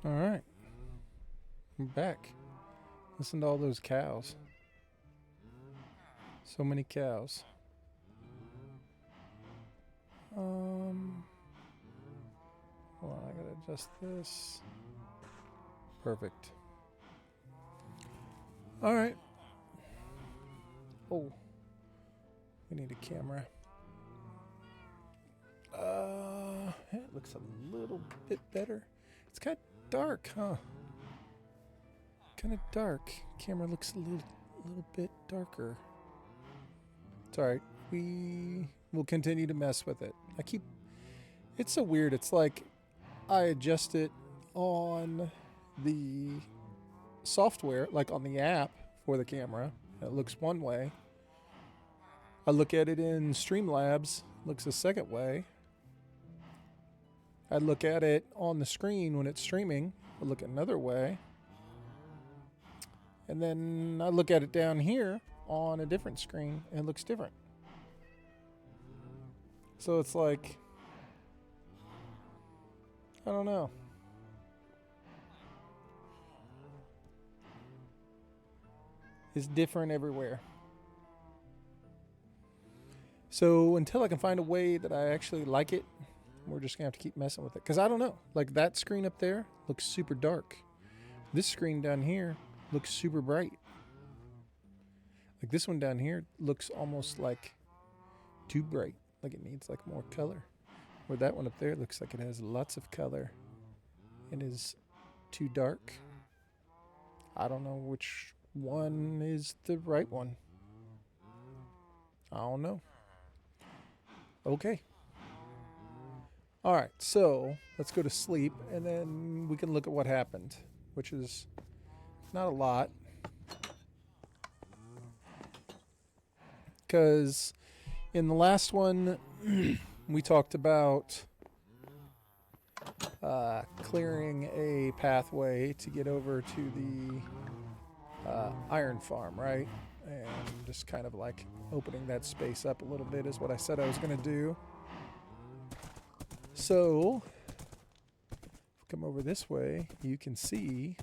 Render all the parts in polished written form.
All right, I'm back. Listen to all those cows. So many cows. Hold on, I gotta adjust this. Perfect. All right. Oh, we need a camera. It looks a little bit better. It's kind of dark, huh? Kind of dark. Camera looks a little bit darker. It's all right. We will continue to mess with it. It's so weird. It's like I adjust it on the software, like on the app for the camera. It looks one way. I look at it in Streamlabs, it looks a second way. I look at it on the screen when it's streaming, I look another way. And then I look at it down here on a different screen and it looks different. So it's like, I don't know. It's different everywhere. So until I can find a way that I actually like it, we're just going to have to keep messing with it. Because I don't know. Like that screen up there looks super dark. This screen down here looks super bright. Like this one down here looks almost like too bright. Like it needs like more color. Where that one up there looks like it has lots of color and is too dark. I don't know which one is the right one. I don't know. Okay. All right, so let's go to sleep and then we can look at what happened, which is not a lot. Because in the last one, we talked about clearing a pathway to get over to the iron farm, right? And just kind of like opening that space up a little bit is what I said I was going to do. So, come over this way, you can see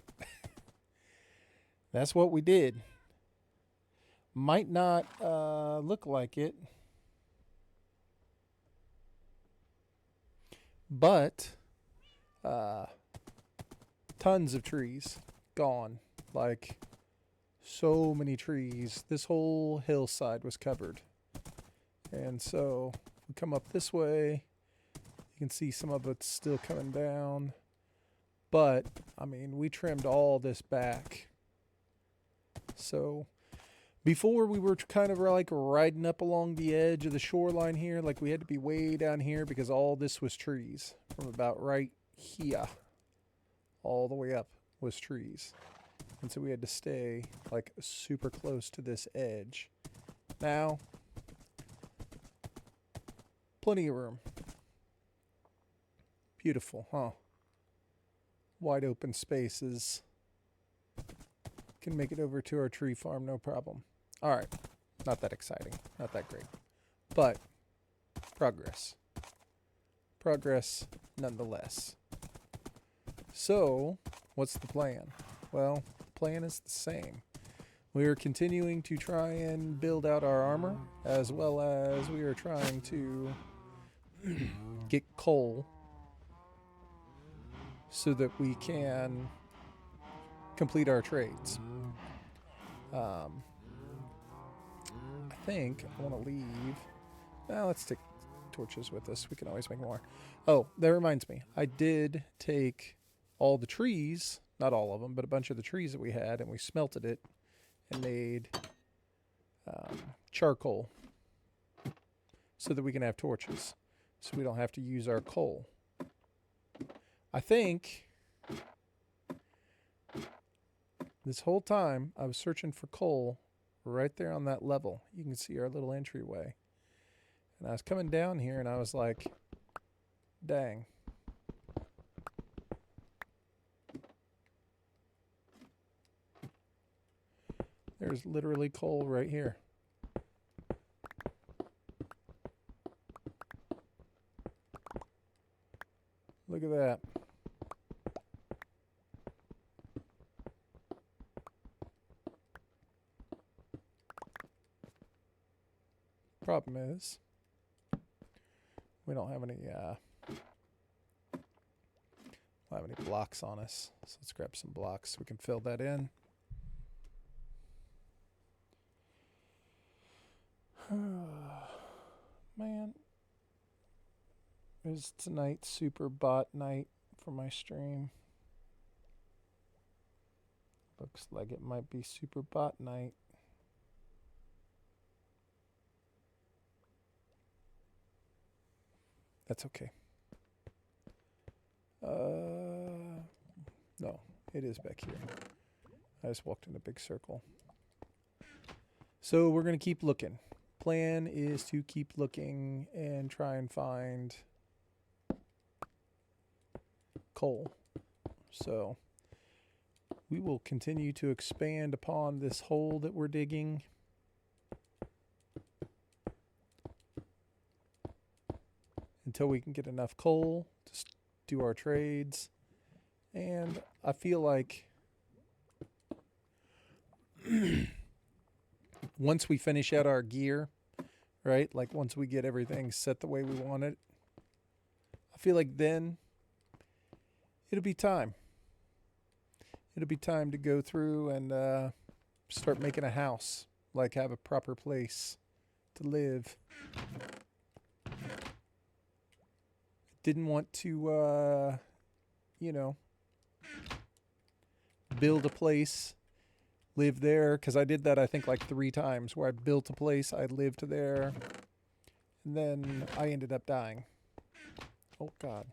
that's what we did. Might not look like it, but tons of trees gone. Like, so many trees. This whole hillside was covered. And so, if we come up this way, you can see some of it's still coming down. But, I mean, we trimmed all this back. So, before we were kind of like riding up along the edge of the shoreline here, like we had to be way down here because all this was trees. From about right here, all the way up was trees. And so we had to stay like super close to this edge. Now, plenty of room. Beautiful, huh? Wide open spaces. Can make it over to our tree farm, no problem. All right, not that exciting, not that great, but progress. Progress nonetheless. So, what's the plan? Well, the plan is the same. We are continuing to try and build out our armor, as well as we are trying to get coal so that we can complete our trades. I think I want to leave. Now let's take torches with us. We can always make more. Oh, that reminds me. I did take all the trees, not all of them, but a bunch of the trees that we had, and we smelted it and made charcoal so that we can have torches, so we don't have to use our coal. I think this whole time I was searching for coal right there on that level. You can see our little entryway. And I was coming down here and I was like, dang. There's literally coal right here. Look at that. problem is we don't have any blocks on us. So let's grab some blocks so we can fill that in. Man, is tonight super bot night for my stream? Looks like it might be super bot night. That's okay. No, it is back here. I just walked in a big circle. So we're going to keep looking. Plan is to keep looking and try and find coal. So we will continue to expand upon this hole that we're digging. Until we can get enough coal to do our trades. And I feel like once we finish out our gear, right? Like once we get everything set the way we want it, I feel like then it'll be time. It'll be time to go through and start making a house, like have a proper place to live. Didn't want to, build a place, live there, because I did that I think like 3 times where I built a place, I lived there, and then I ended up dying. Oh God.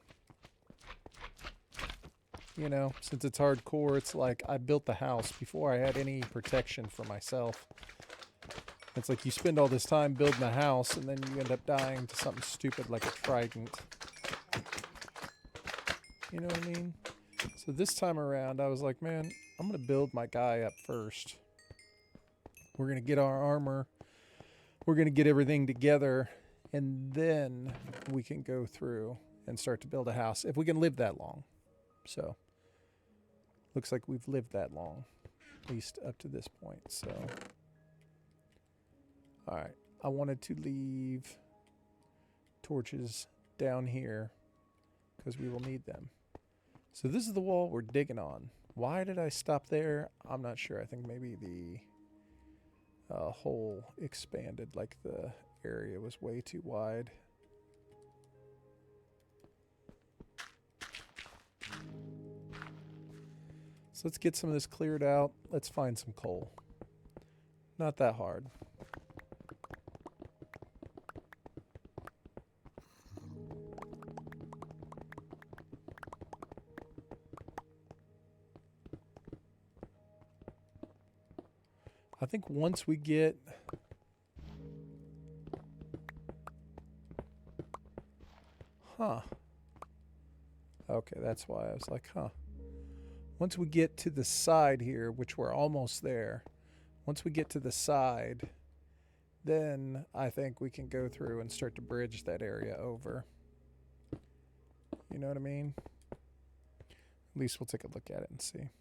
You know, since it's hardcore, it's like I built the house before I had any protection for myself. It's like you spend all this time building a house and then you end up dying to something stupid like a trident. You know what I mean? So this time around, I was like, man, I'm going to build my guy up first. We're going to get our armor. We're going to get everything together. And then we can go through and start to build a house. If we can live that long. So, looks like we've lived that long. At least up to this point. So, alright. I wanted to leave torches down here because we will need them. So this is the wall we're digging on. Why did I stop there? I'm not sure. I think maybe the hole expanded, like the area was way too wide. So let's get some of this cleared out. Let's find some coal. Not that hard. I think once we get okay, that's why I was like, once we get to the side here, which we're almost there, once we get to the side, then I think we can go through and start to bridge that area over. You know what I mean? At least we'll take a look at it and see.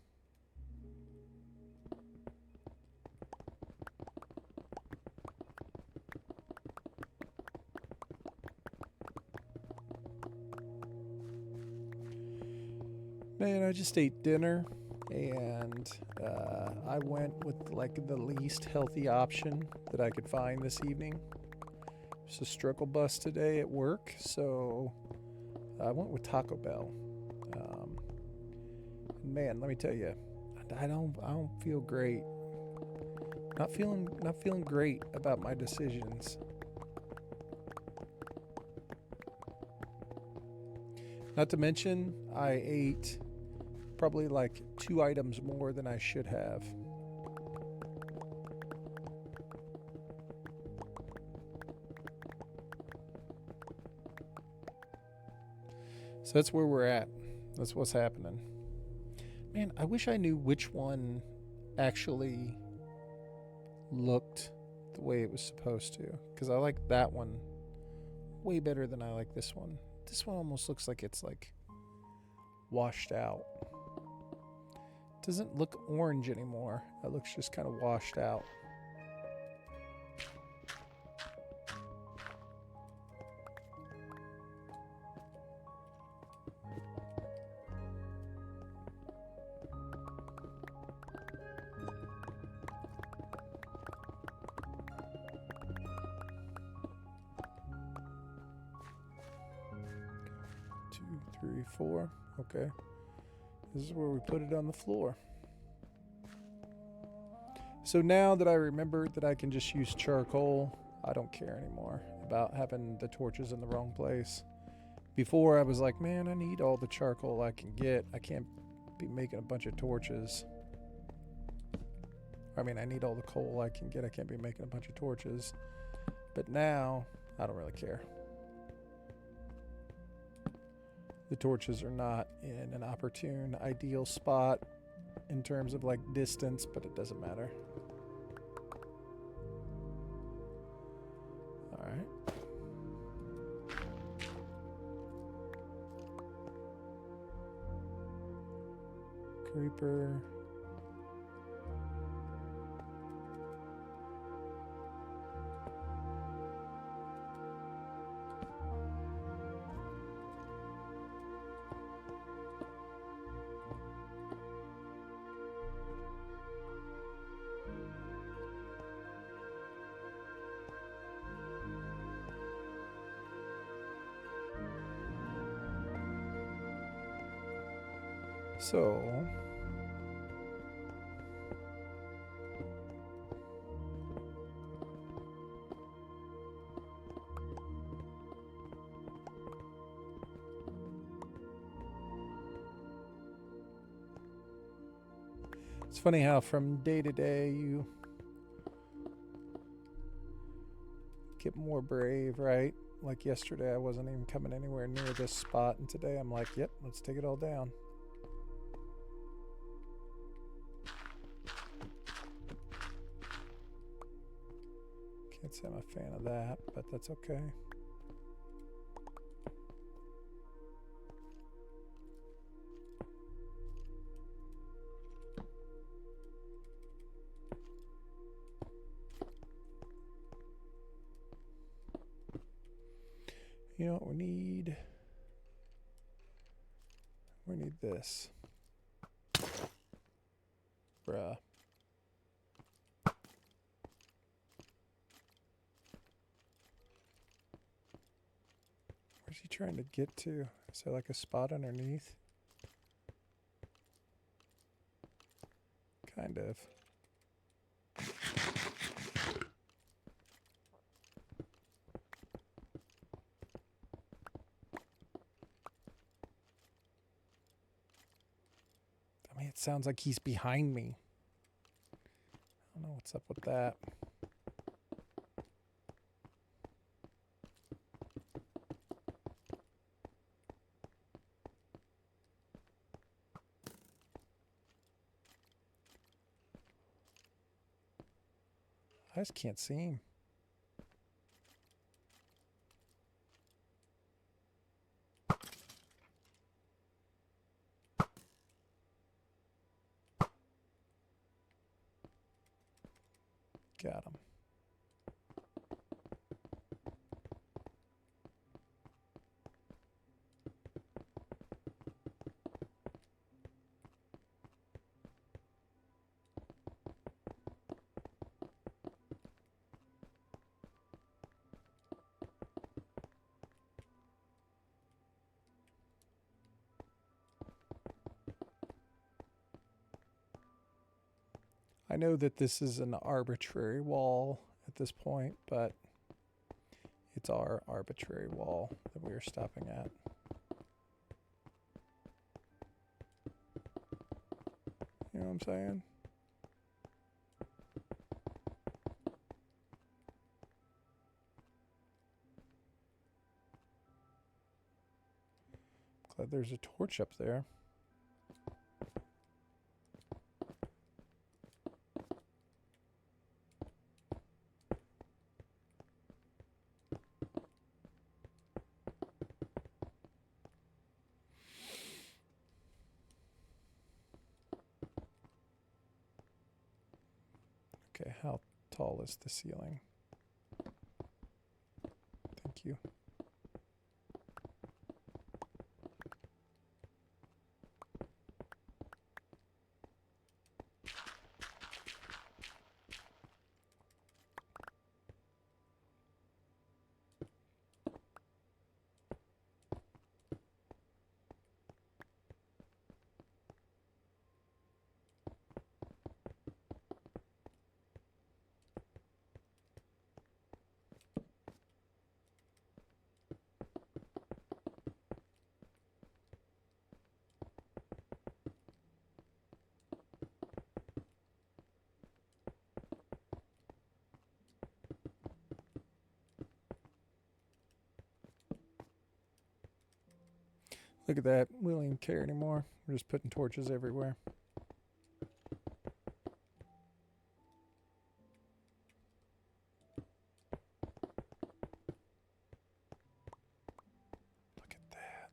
Man, I just ate dinner, and I went with like the least healthy option that I could find this evening. It's a struggle bus today at work, so I went with Taco Bell. Man, let me tell you, I don't feel great. Not feeling great about my decisions. Not to mention, I ate probably like 2 items more than I should have. So that's where we're at. That's what's happening. Man, I wish I knew which one actually looked the way it was supposed to. Because I like that one way better than I like this one. This one almost looks like it's like washed out. Doesn't look orange anymore. It looks just kind of washed out. 3, 4. Okay. This is where we put it on the floor. So now that I remembered that I can just use charcoal, I don't care anymore about having the torches in the wrong place. Before I was like, man, I need all the charcoal I can get. I can't be making a bunch of torches. I mean, I need all the coal I can get. I can't be making a bunch of torches. But now, I don't really care. The torches are not in an opportune, ideal spot in terms of like distance, but it doesn't matter. All right. Creeper. So, it's funny how from day to day you get more brave, right? Like yesterday I wasn't even coming anywhere near this spot, and today I'm like, yep, let's take it all down. Can't say I'm a fan of that, but that's okay. You know what we need? We need this. Bruh. Where's he trying to get to? Is there like a spot underneath? Kind of. I mean, it sounds like he's behind me. I don't know what's up with that. I just can't see him. Got him. I know that this is an arbitrary wall at this point, but it's our arbitrary wall that we are stopping at. You know what I'm saying? Glad there's a torch up there. Okay, how tall is the ceiling? Thank you. Look at that. We don't even care anymore. We're just putting torches everywhere. Look at that.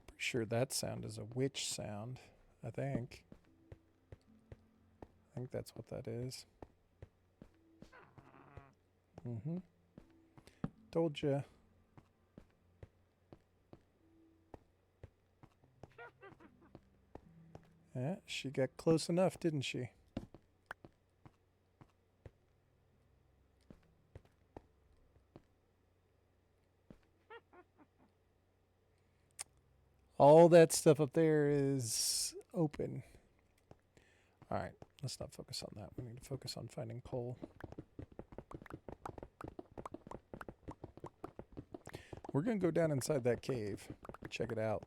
Pretty sure that sound is a witch sound. I think that's what that is. Told ya. Yeah, she got close enough, didn't she? All that stuff up there is open. All right, let's not focus on that. We need to focus on finding coal. We're going to go down inside that cave. Check it out.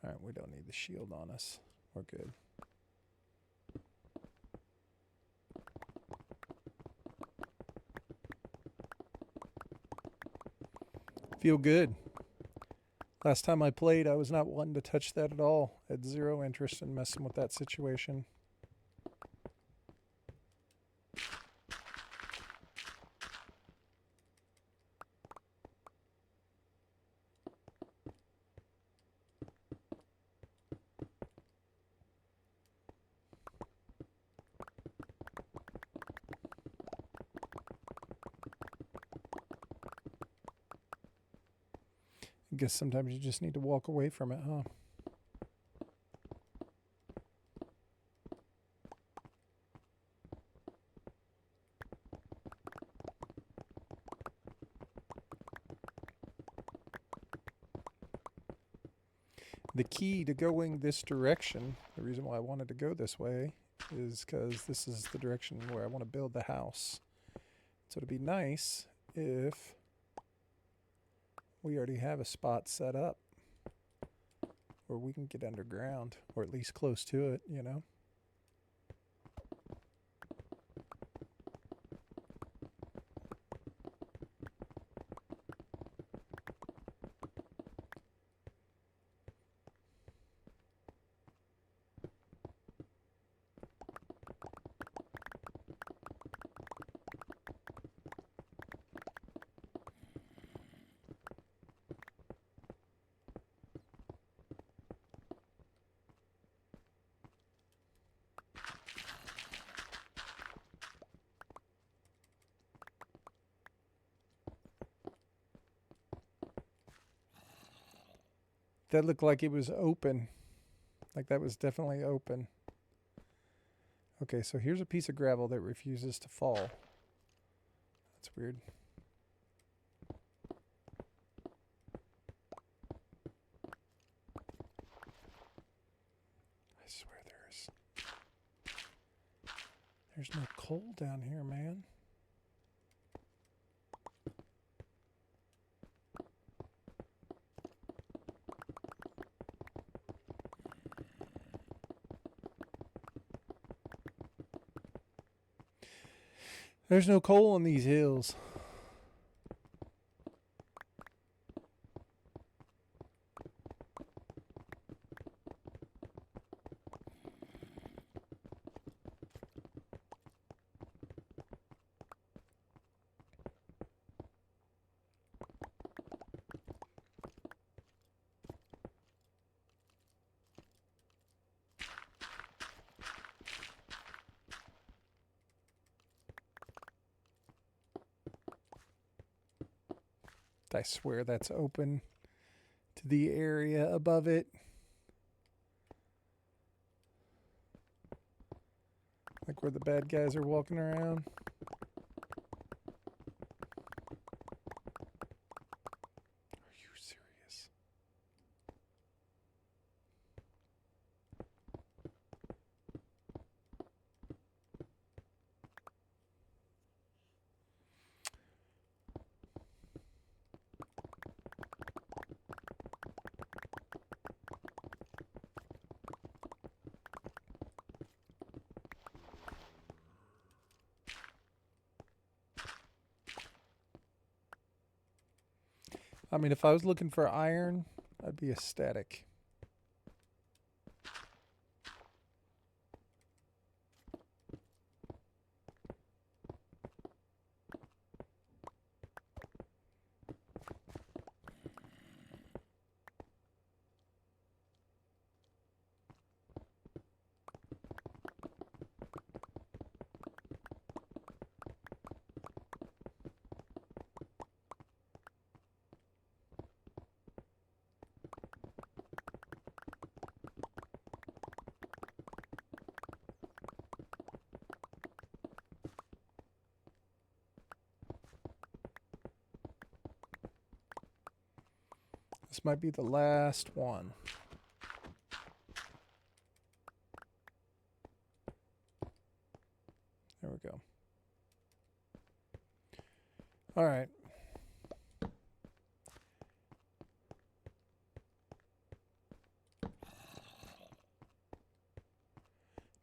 All right, we don't need the shield on us. We're good. Feel good. Last time I played, I was not wanting to touch that at all. I had zero interest in messing with that situation. I guess sometimes you just need to walk away from it, huh? The key to going this direction, the reason why I wanted to go this way, is because this is the direction where I want to build the house. So it'd be nice if we already have a spot set up where we can get underground, or at least close to it, you know? That looked like it was open. Like that was definitely open. Okay, so here's a piece of gravel that refuses to fall. That's weird. I swear there's no coal down here, man. There's no coal on these hills. I swear that's open to the area above it. Like where the bad guys are walking around. Are you serious? I mean, if I was looking for iron, I'd be ecstatic. This might be the last one. There we go. All right.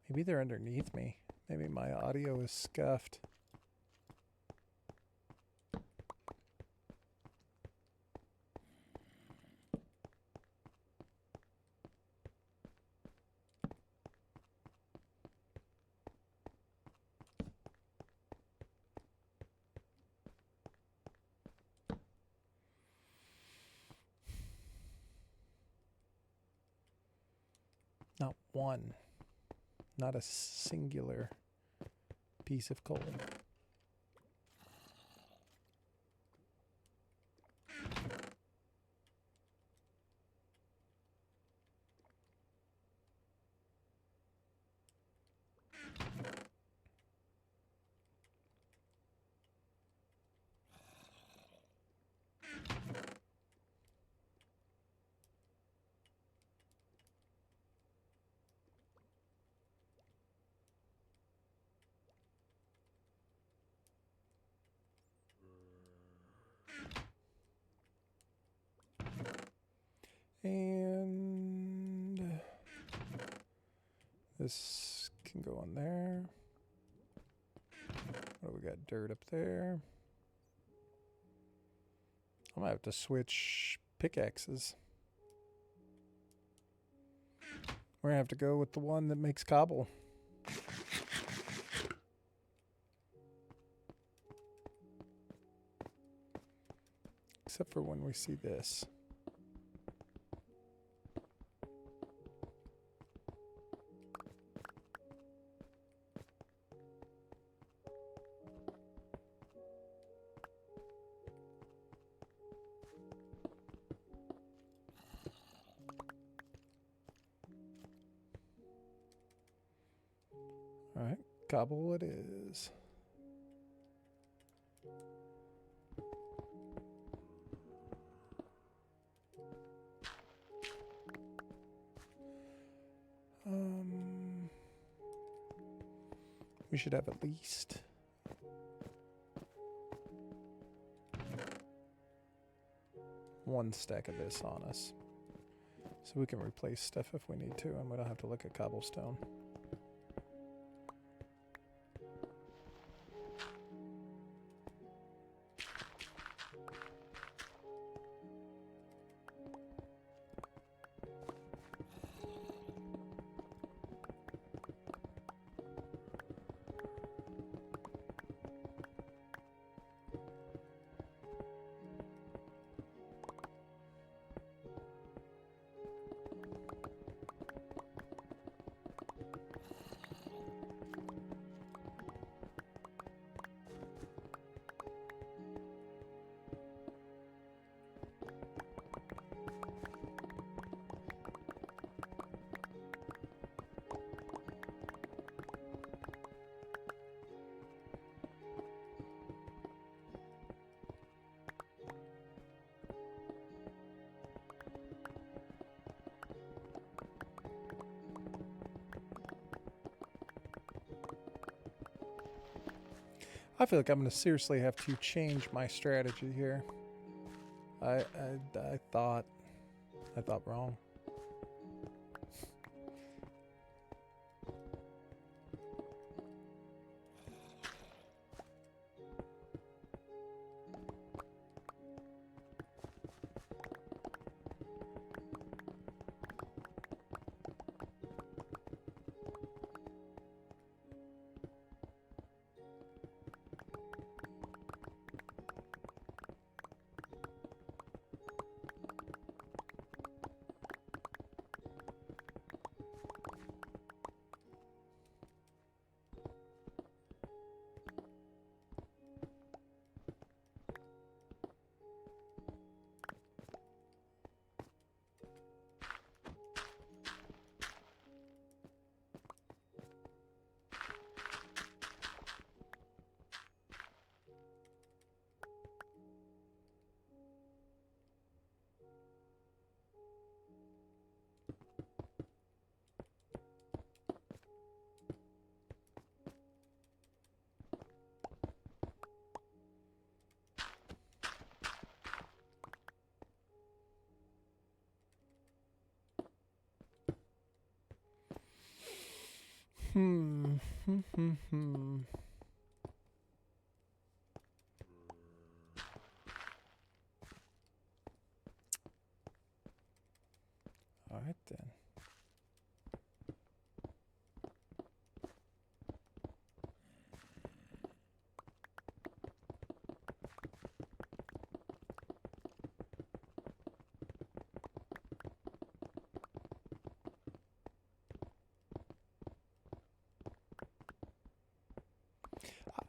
Maybe they're underneath me. Maybe my audio is scuffed. Not one. Not a singular piece of coal. And this can go on there. What do we got? Dirt up there. I might have to switch pickaxes. We're gonna have to go with the one that makes cobble. Except for when we see this. All right, cobble it is. We should have at least one stack of this on us. So we can replace stuff if we need to, and we don't have to look at cobblestone. I feel like I'm going to seriously have to change my strategy here. I thought wrong. Hmm. Hmm. Hmm. Hmm. All right then.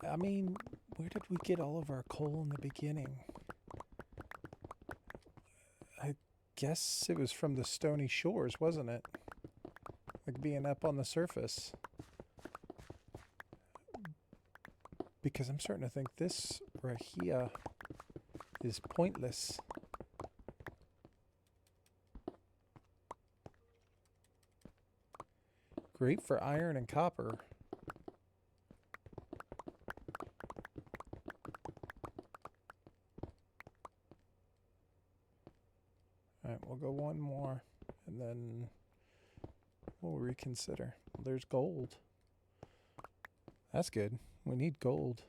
I mean, where did we get all of our coal in the beginning? I guess it was from the stony shores, wasn't it? Like being up on the surface. Because I'm starting to think this right here is pointless. Great for iron and copper. Alright, we'll go one more and then we'll reconsider. There's gold. That's good. We need gold.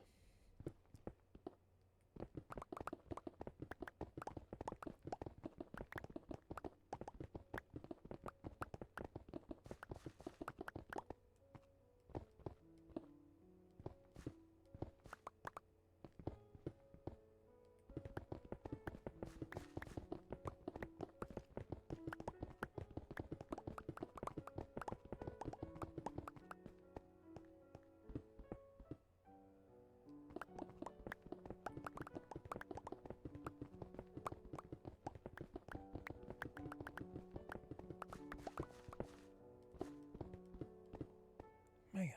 Man.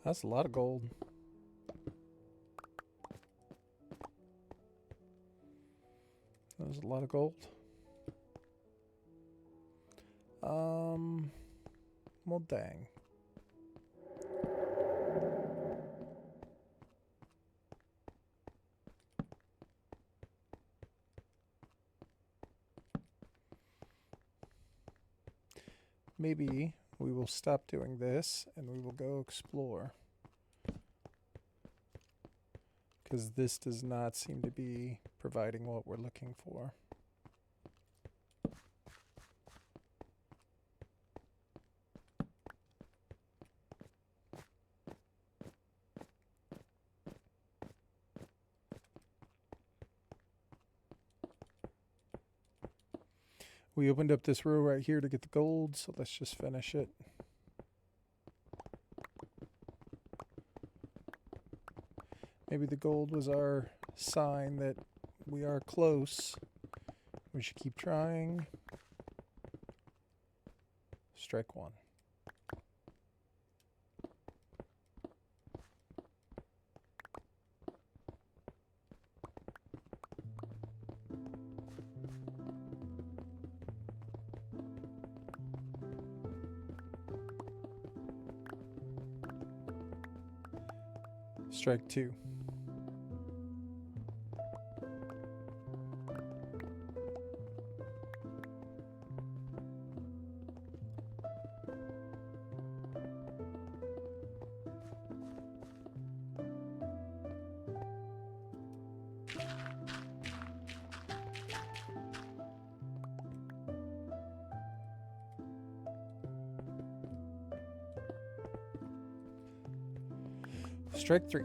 That's a lot of gold. That was a lot of gold. Well, dang. Maybe we will stop doing this and we will go explore. Because this does not seem to be providing what we're looking for. We opened up this row right here to get the gold, so let's just finish it. Maybe the gold was our sign that we are close. We should keep trying. Strike one. Strike two. Strike three.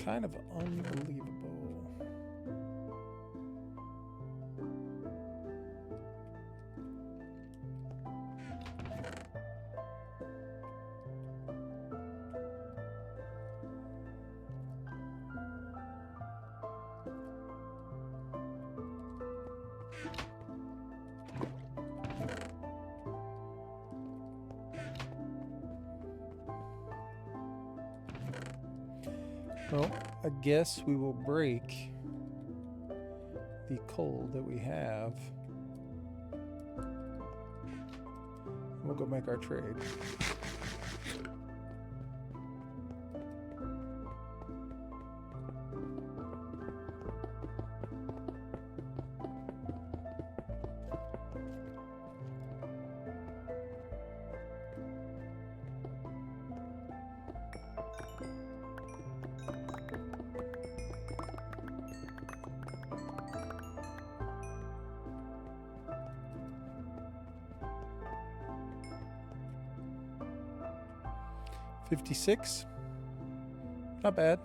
kind of unbelievable. Well, I guess we will break the coal that we have. We'll go make our trade. $56. Not bad.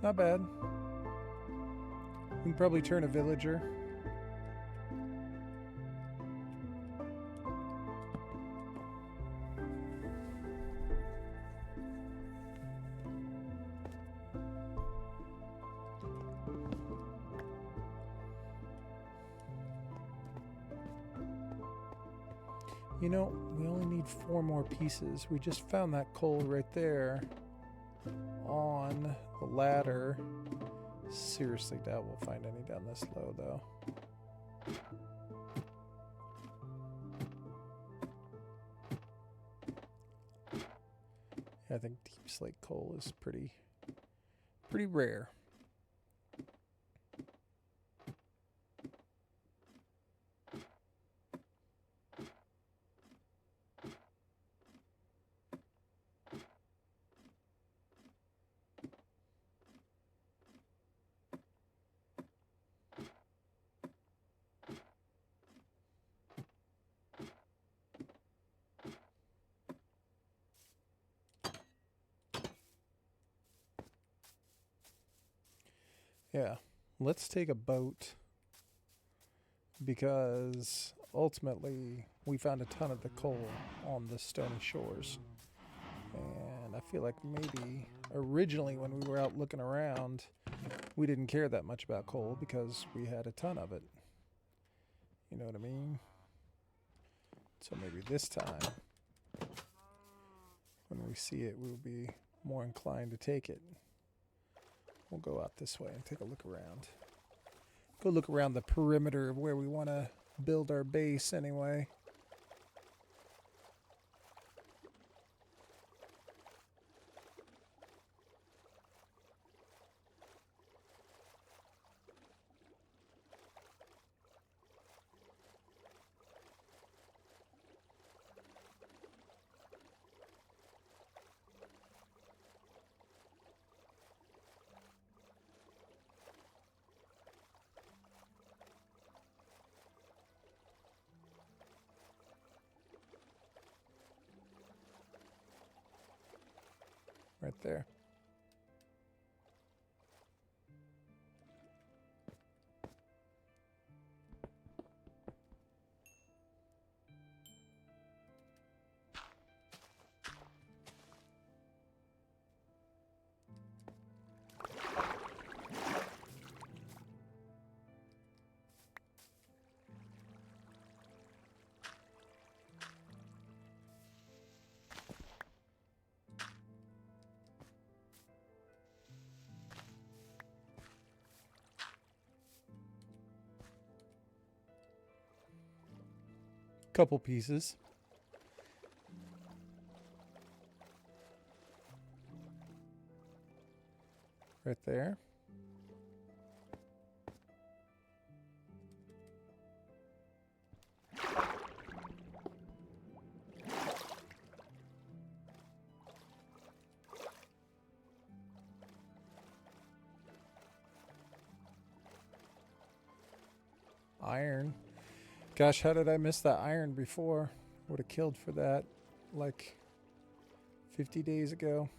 Not bad. We can probably turn a villager. You know, we only need 4 more pieces. We just found that coal right there on the ladder. Seriously doubt we'll find any down this low, though. Yeah, I think deep slate coal is pretty rare. Yeah, let's take a boat because ultimately we found a ton of the coal on the stony shores. And I feel like maybe originally when we were out looking around, we didn't care that much about coal because we had a ton of it. You know what I mean? So maybe this time, when we see it, we'll be more inclined to take it. We'll go out this way and take a look around. Go look around the perimeter of where we want to build our base anyway. Right there. Couple pieces. Right there. Iron. Gosh, how did I miss that iron before? Would have killed for that like 50 days ago.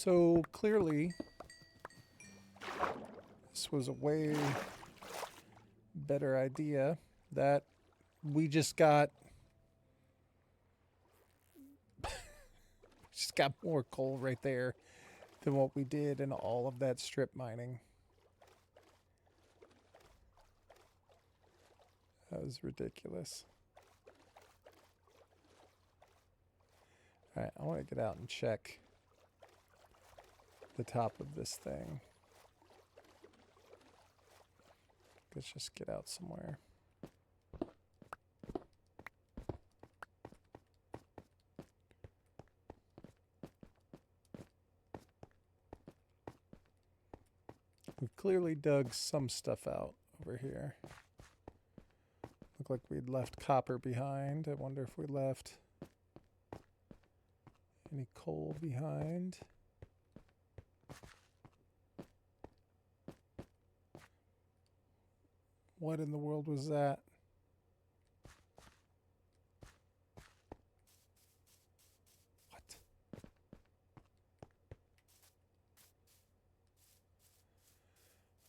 So clearly, this was a way better idea that we just got more coal right there than what we did in all of that strip mining. That was ridiculous. Alright, I want to get out and check the top of this thing. Let's just get out somewhere. We've clearly dug some stuff out over here. Looked like we'd left copper behind. I wonder if we left any coal behind. What in the world was that? What?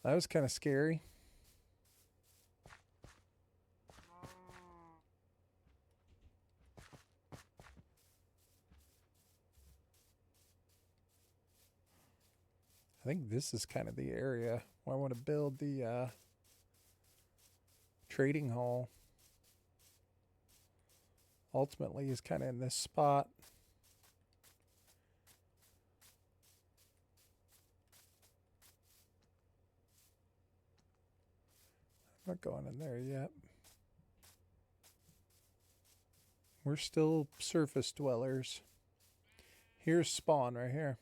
That was kind of scary. I think this is kind of the area where I want to build the trading hall. Ultimately is kind of in this spot. I'm not going in there yet. We're still surface dwellers. Here's spawn right here.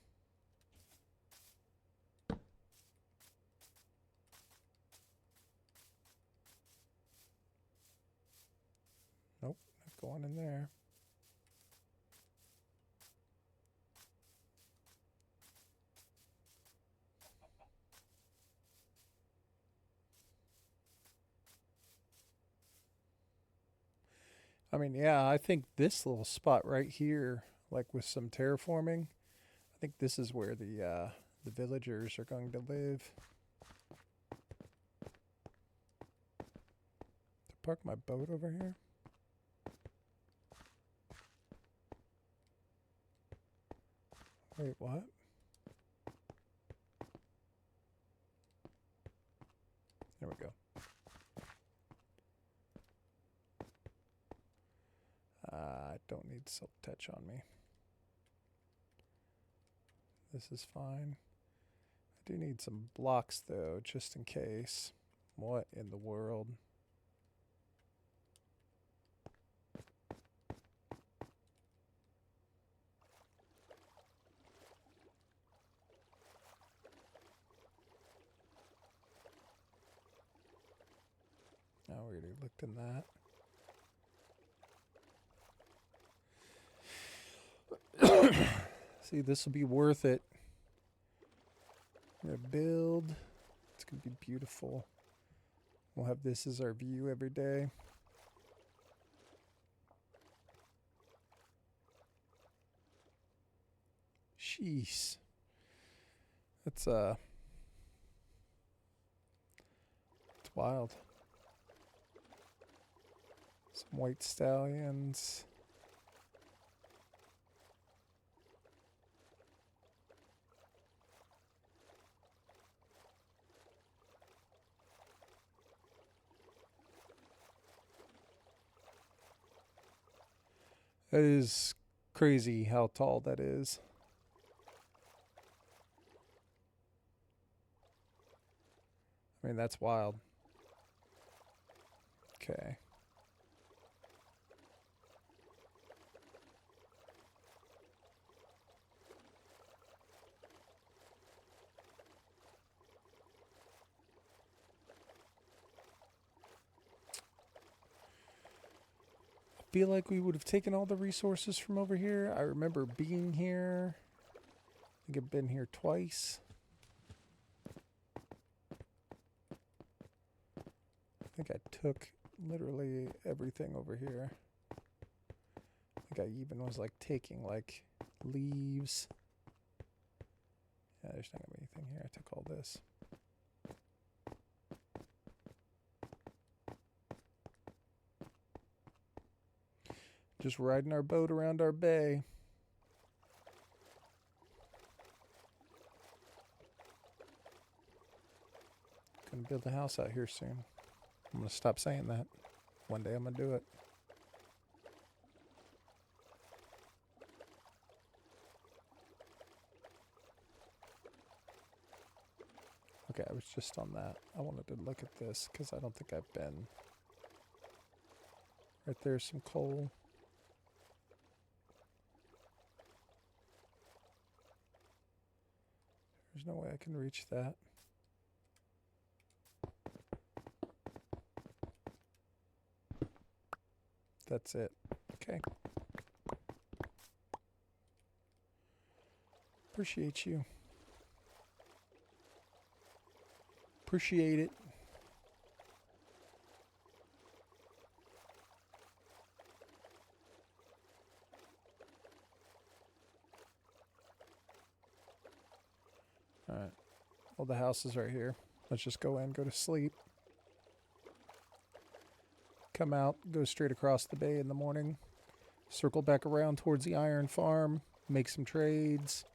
Nope, not going in there. I mean, yeah, I think this little spot right here, like with some terraforming, I think this is where the villagers are going to live. To park my boat over here. Wait, what? There we go. I don't need silk touch on me. This is fine. I do need some blocks though, just in case. What in the world? Oh, we already looked in that. See, this will be worth it. I'm going to build. It's going to be beautiful. We'll have this as our view every day. Jeez. That's it's wild. Some white stallions. That is crazy how tall that is. I mean, that's wild. Okay. Feel like we would have taken all the resources from over here. I remember being here. I think I've been here twice. I think I took literally everything over here. I think I even was like taking like leaves. there's not gonna be anything here. I took all this. Just riding our boat around our bay. Gonna build a house out here soon. I'm gonna stop saying that. One day I'm gonna do it. Okay, I was just on that. I wanted to look at this because I don't think I've been. Right there's some coal. There's no way I can reach that. That's it. Okay. Appreciate you. Appreciate it. All right. Well, the house is right here. Let's just go in, go to sleep. Come out, go straight across the bay in the morning. Circle back around towards the iron farm. Make some trades.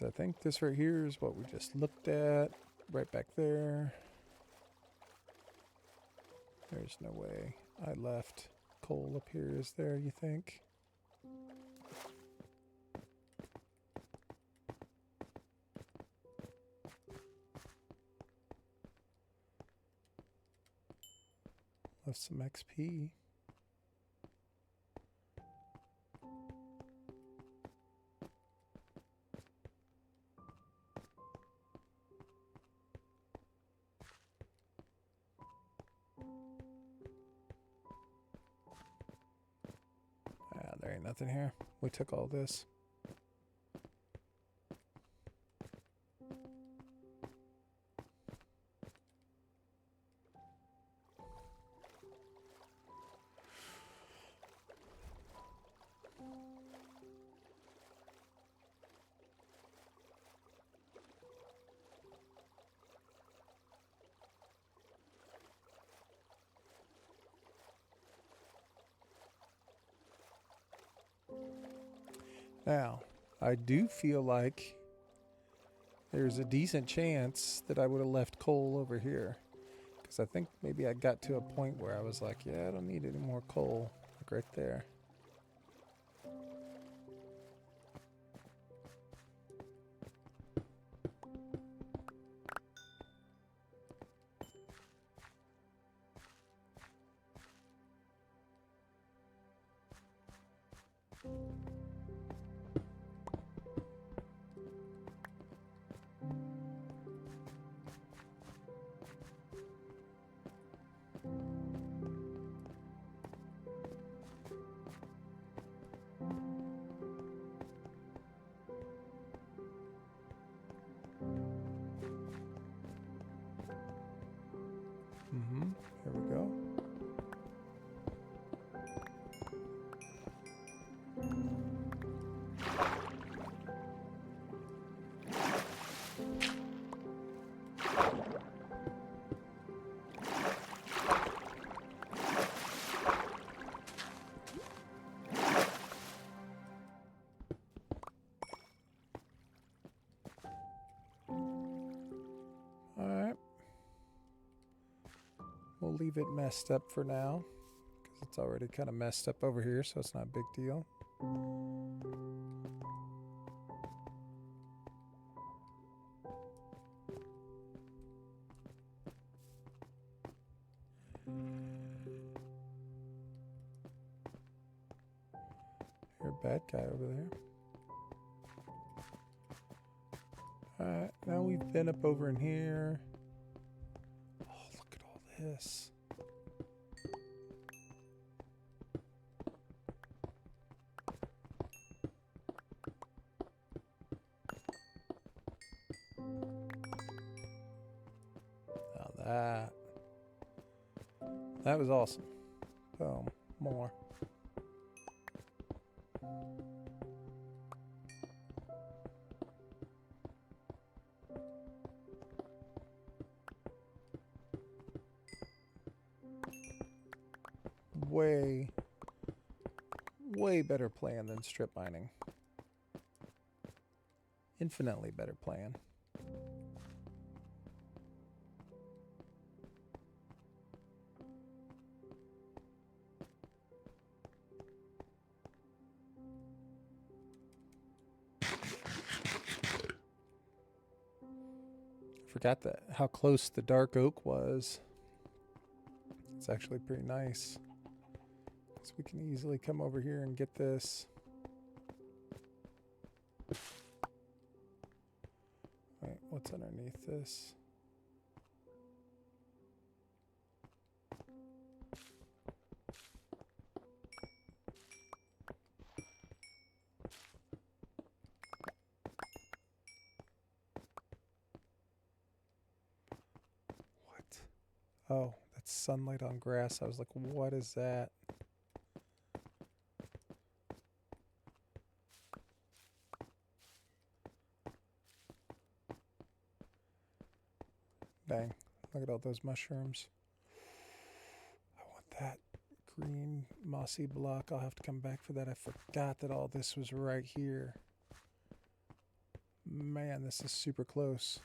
I think this right here is what we just looked at. Right back there. There's no way I left coal up here, is there, you think? Left some XP. There ain't nothing here. We took all this. Now, I do feel like there's a decent chance that I would have left coal over here. Because I think maybe I got to a point where I was like, yeah, I don't need any more coal. Like right there. Here we go. We'll leave it messed up for now, because it's already kind of messed up over here, so it's not a big deal. bad guy over there. Alright, now we've been up over in here. Oh, look at all this. Now that was awesome. Boom, more. Way better plan than strip mining. Infinitely better plan. Forgot that how close the dark oak was. It's actually pretty nice. So we can easily come over here and get this. Wait, what's underneath this? What? Oh, that's sunlight on grass. I was like, what is that? Dang, look at all those mushrooms. I want that green mossy block. I'll have to come back for that. I forgot that all this was right here. Man, this is super close.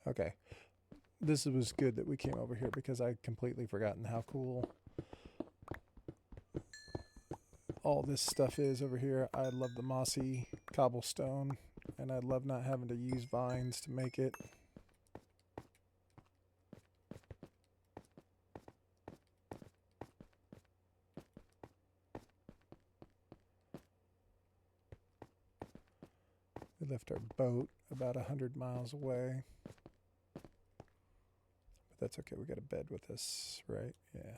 Okay. This was good that we came over here because I'd completely forgotten how cool all this stuff is over here. I love the mossy cobblestone, and I love not having to use vines to make it. We left our boat about 100 miles away. But that's okay, we got a bed with us, right? Yeah.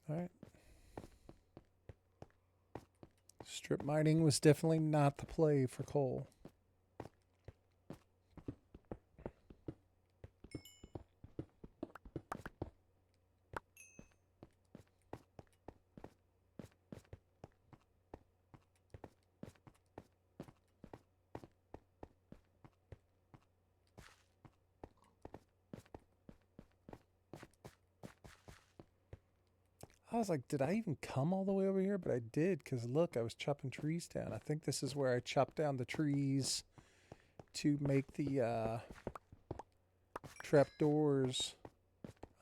All right. Strip mining was definitely not the play for coal. I was like, did I even come all the way over here? But I did, because look, I was chopping trees down. I think this is where I chopped down the trees to make the trapdoors.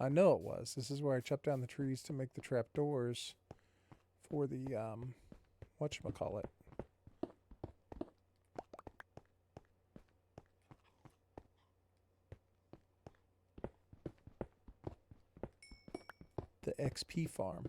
I know it was. This is where I chopped down the trees to make the trapdoors for the, whatchamacallit. The XP farm.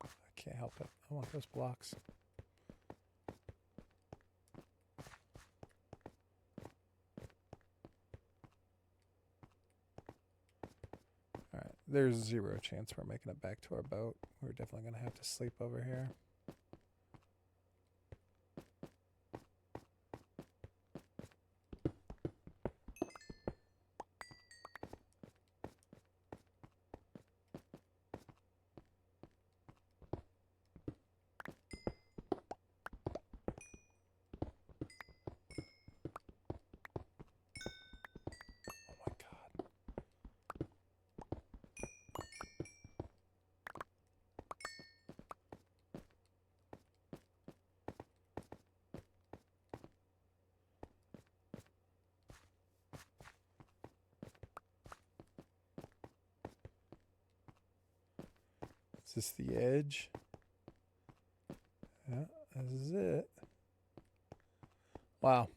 I can't help it. I want those blocks. Alright, there's zero chance we're making it back to our boat. We're definitely going to have to sleep over here. this the edge? Yeah, this is it. Wow.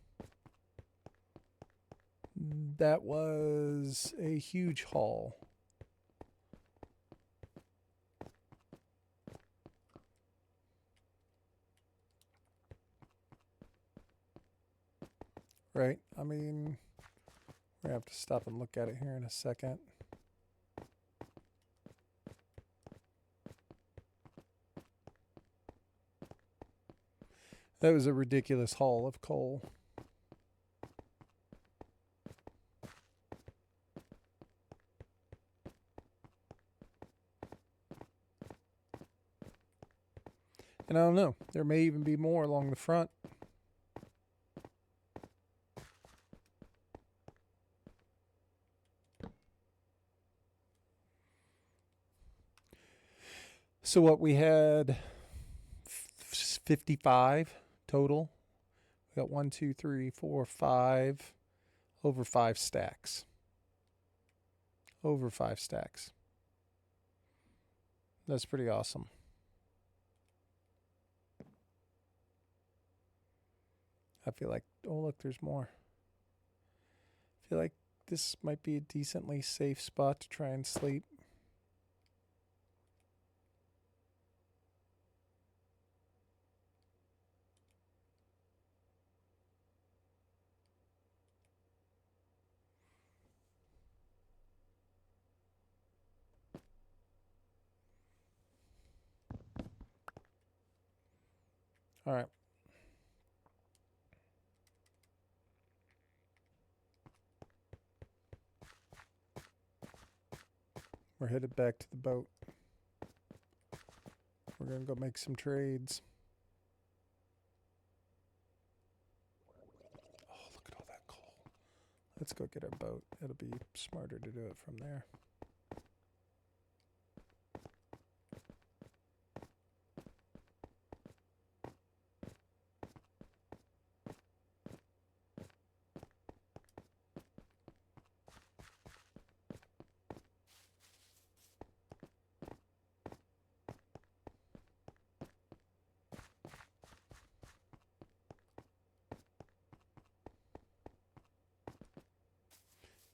That was a huge haul. Right? I mean, we're going to have to stop and look at it here in a second. That was a ridiculous haul of coal. And I don't know, there may even be more along the front. So what we had 55 total. We got 1, 2, 3, 4, 5, over 5 stacks. Over 5 stacks. That's pretty awesome. I feel like, oh look, there's more. I feel like this might be a decently safe spot to try and sleep. All right. We're headed back to the boat. We're going to go make some trades. Oh, look at all that coal. Let's go get our boat. It'll be smarter to do it from there.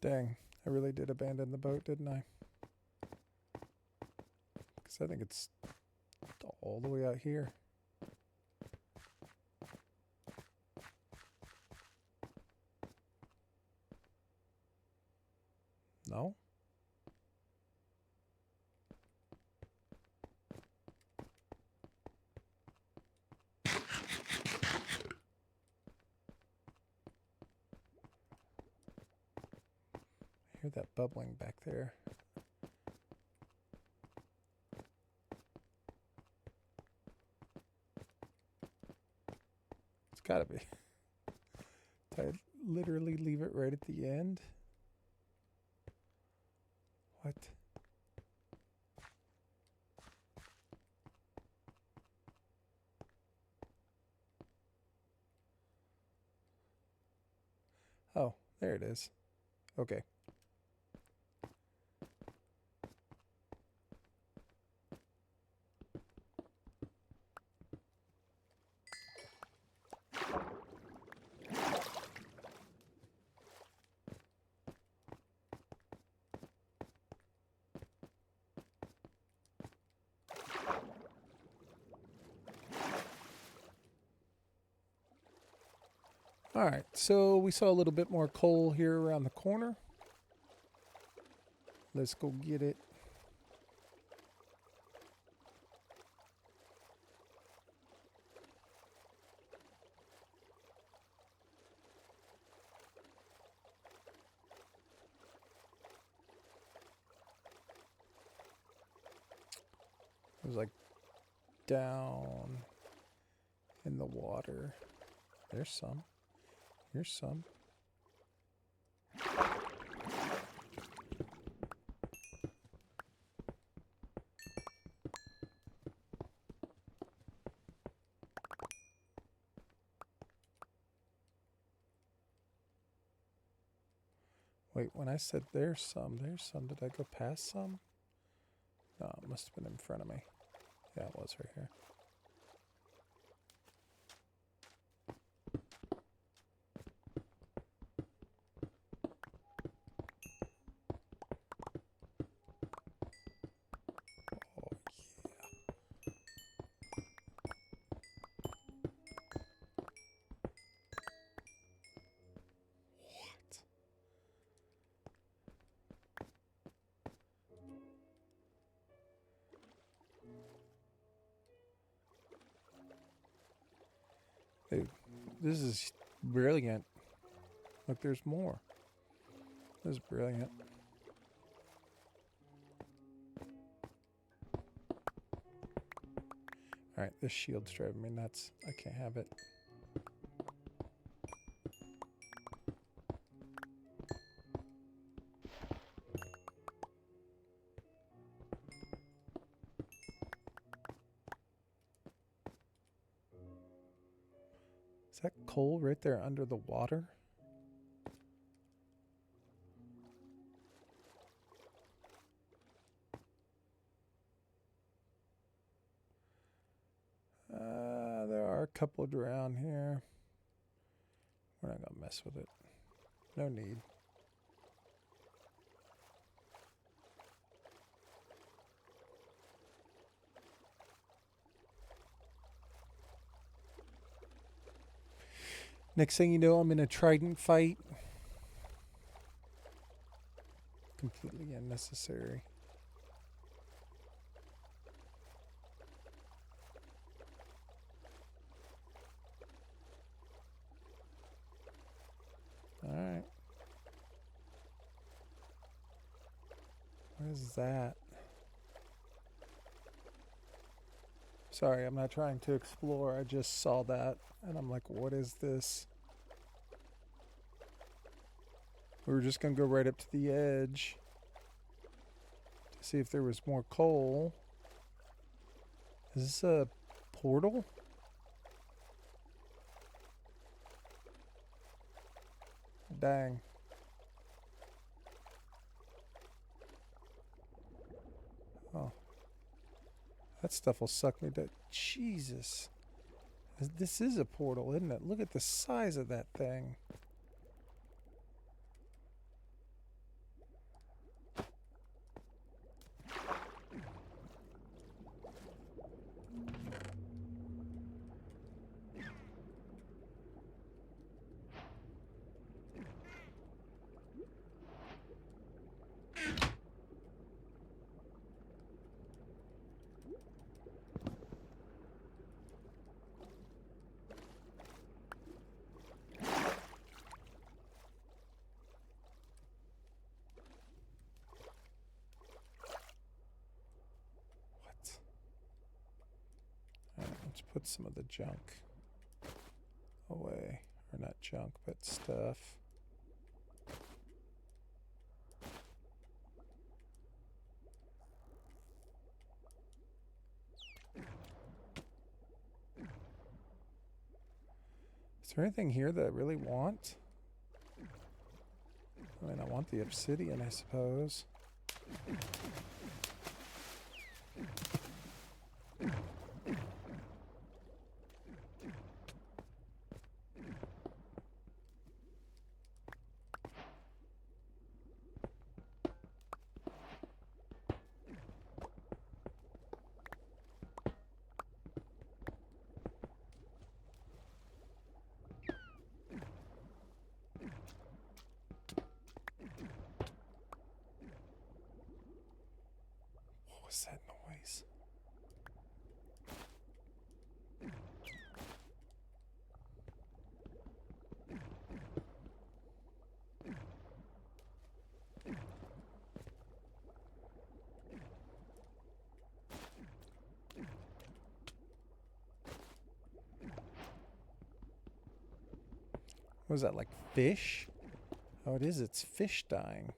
Dang, I really did abandon the boat, didn't I? Because I think it's all the way out here. No? I hear that bubbling back there. It's gotta be. Did I literally leave it right at the end? What? Oh, there it is. Okay. All right, so we saw a little bit more coal here around the corner. Let's go get it. It was like down in the water. There's some. Here's some. Wait, when I said there's some, did I go past some? No, it must have been in front of me. Yeah, it was right here. Dude, this is brilliant. Look, there's more. This is brilliant. Alright, this shield's driving me nuts. I can't have it. Is that coal right there under the water? There are a couple around here. We're not gonna mess with it. No need. Next thing you know, I'm in a trident fight. Completely unnecessary. Alright. What is that? Sorry, I'm not trying to explore. I just saw that and I'm like, what is this? We were just going to go right up to the edge to see if there was more coal. Is this a portal? Dang. Oh. That stuff will suck me to... Jesus. This is a portal, isn't it? Look at the size of that thing. Let's put some of the junk away. Or not junk, but stuff. Is there anything here that I really want? I mean, I want the obsidian, I suppose. What was that noise? What was that, like fish? Oh, it is. It's fish dying.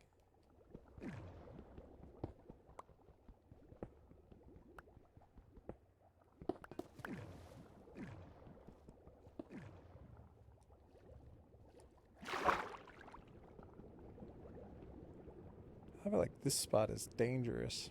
I feel like this spot is dangerous.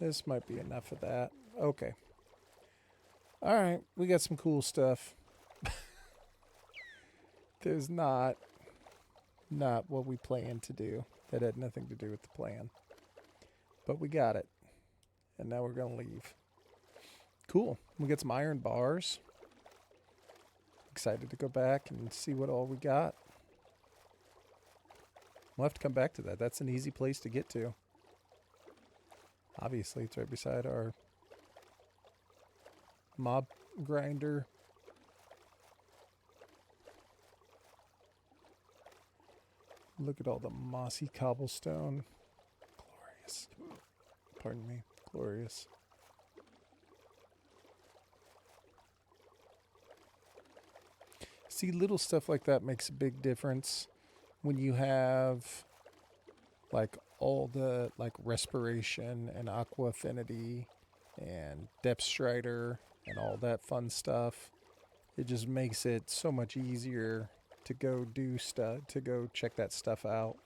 This might be enough of that. Okay. All right, we got some cool stuff. There's not what we planned to do. That had nothing to do with the plan. But we got it. And now we're going to leave. Cool. We got some iron bars. Excited to go back and see what all we got. We'll have to come back to that. That's an easy place to get to. Obviously, it's right beside our mob grinder. Look at all the mossy cobblestone. Glorious. Pardon me. Glorious. See, little stuff like that makes a big difference when you have like all the like respiration and aqua affinity and depth strider and all that fun stuff. It just makes it so much easier to go do stuff, to go check that stuff out.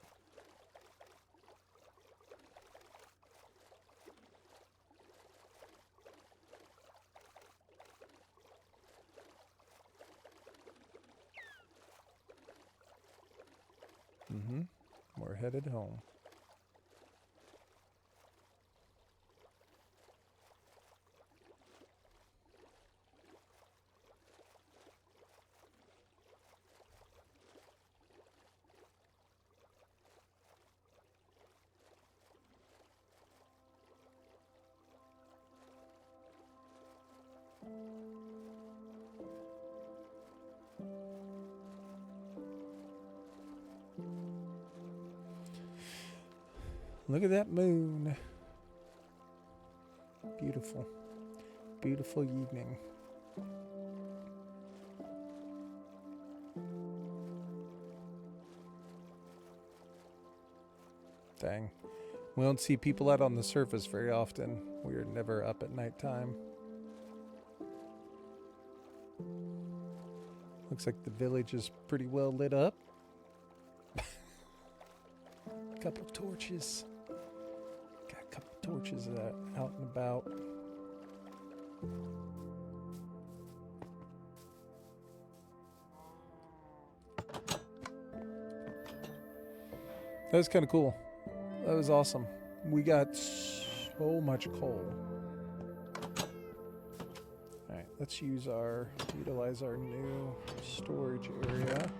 We're headed home. Look at that moon. Beautiful. Beautiful evening. Dang. We don't see people out on the surface very often. We are never up at nighttime. Looks like the village is pretty well lit up. Couple torches. Got a couple torches out and about. That was kind of cool. That was awesome. We got so much coal. Alright, let's utilize our new storage area.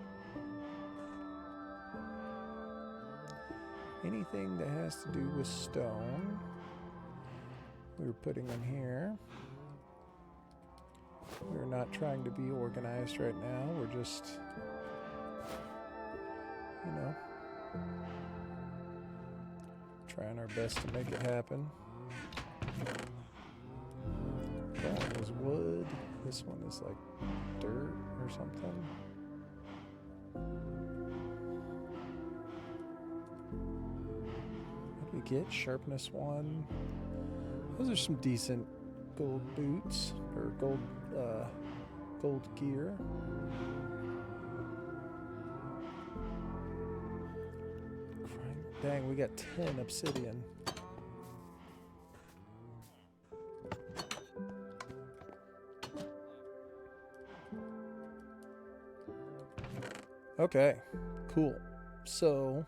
Anything that has to do with stone, we're putting in here. We're not trying to be organized right now. We're just, trying our best to make it happen. That one was wood. This one is like dirt or something. What did we get? Sharpness 1. Those are some decent gold boots or gold gear. Dang, we got 10 obsidian. Okay, cool. So,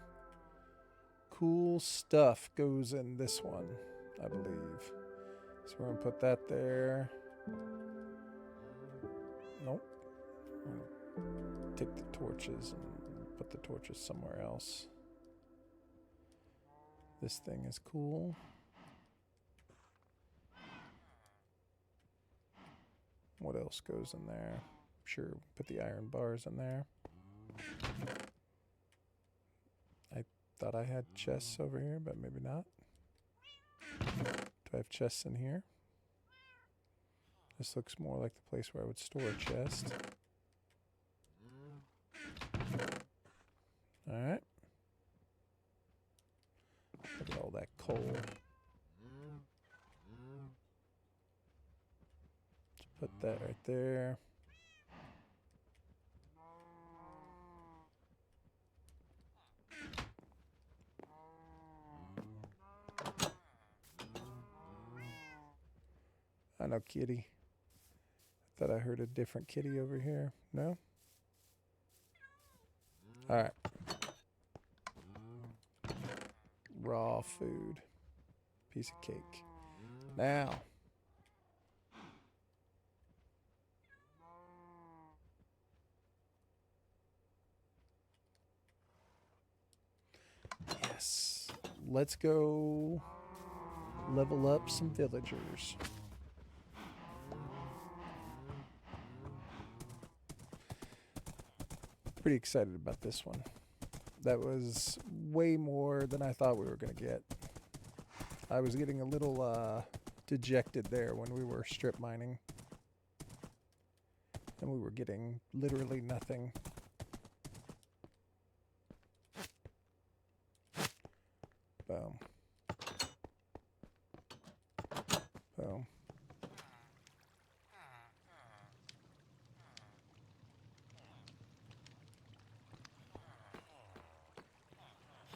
cool stuff goes in this one, I believe. So we're going to put that there. Nope. We're going to take the torches and put the torches somewhere else. This thing is cool. What else goes in there? Sure, put the iron bars in there. I thought I had chests over here, but maybe not. Do I have chests in here? This looks more like the place where I would store a chest. Alright. Look at all that coal. Let's put that right there. no kitty. I thought I heard a different kitty over here. No? Alright. Raw food. Piece of cake. Now. Yes. Let's go level up some villagers. Pretty excited about this one. That was way more than I thought we were going to get. I was getting a little dejected there when we were strip mining. And we were getting literally nothing. Boom. Boom.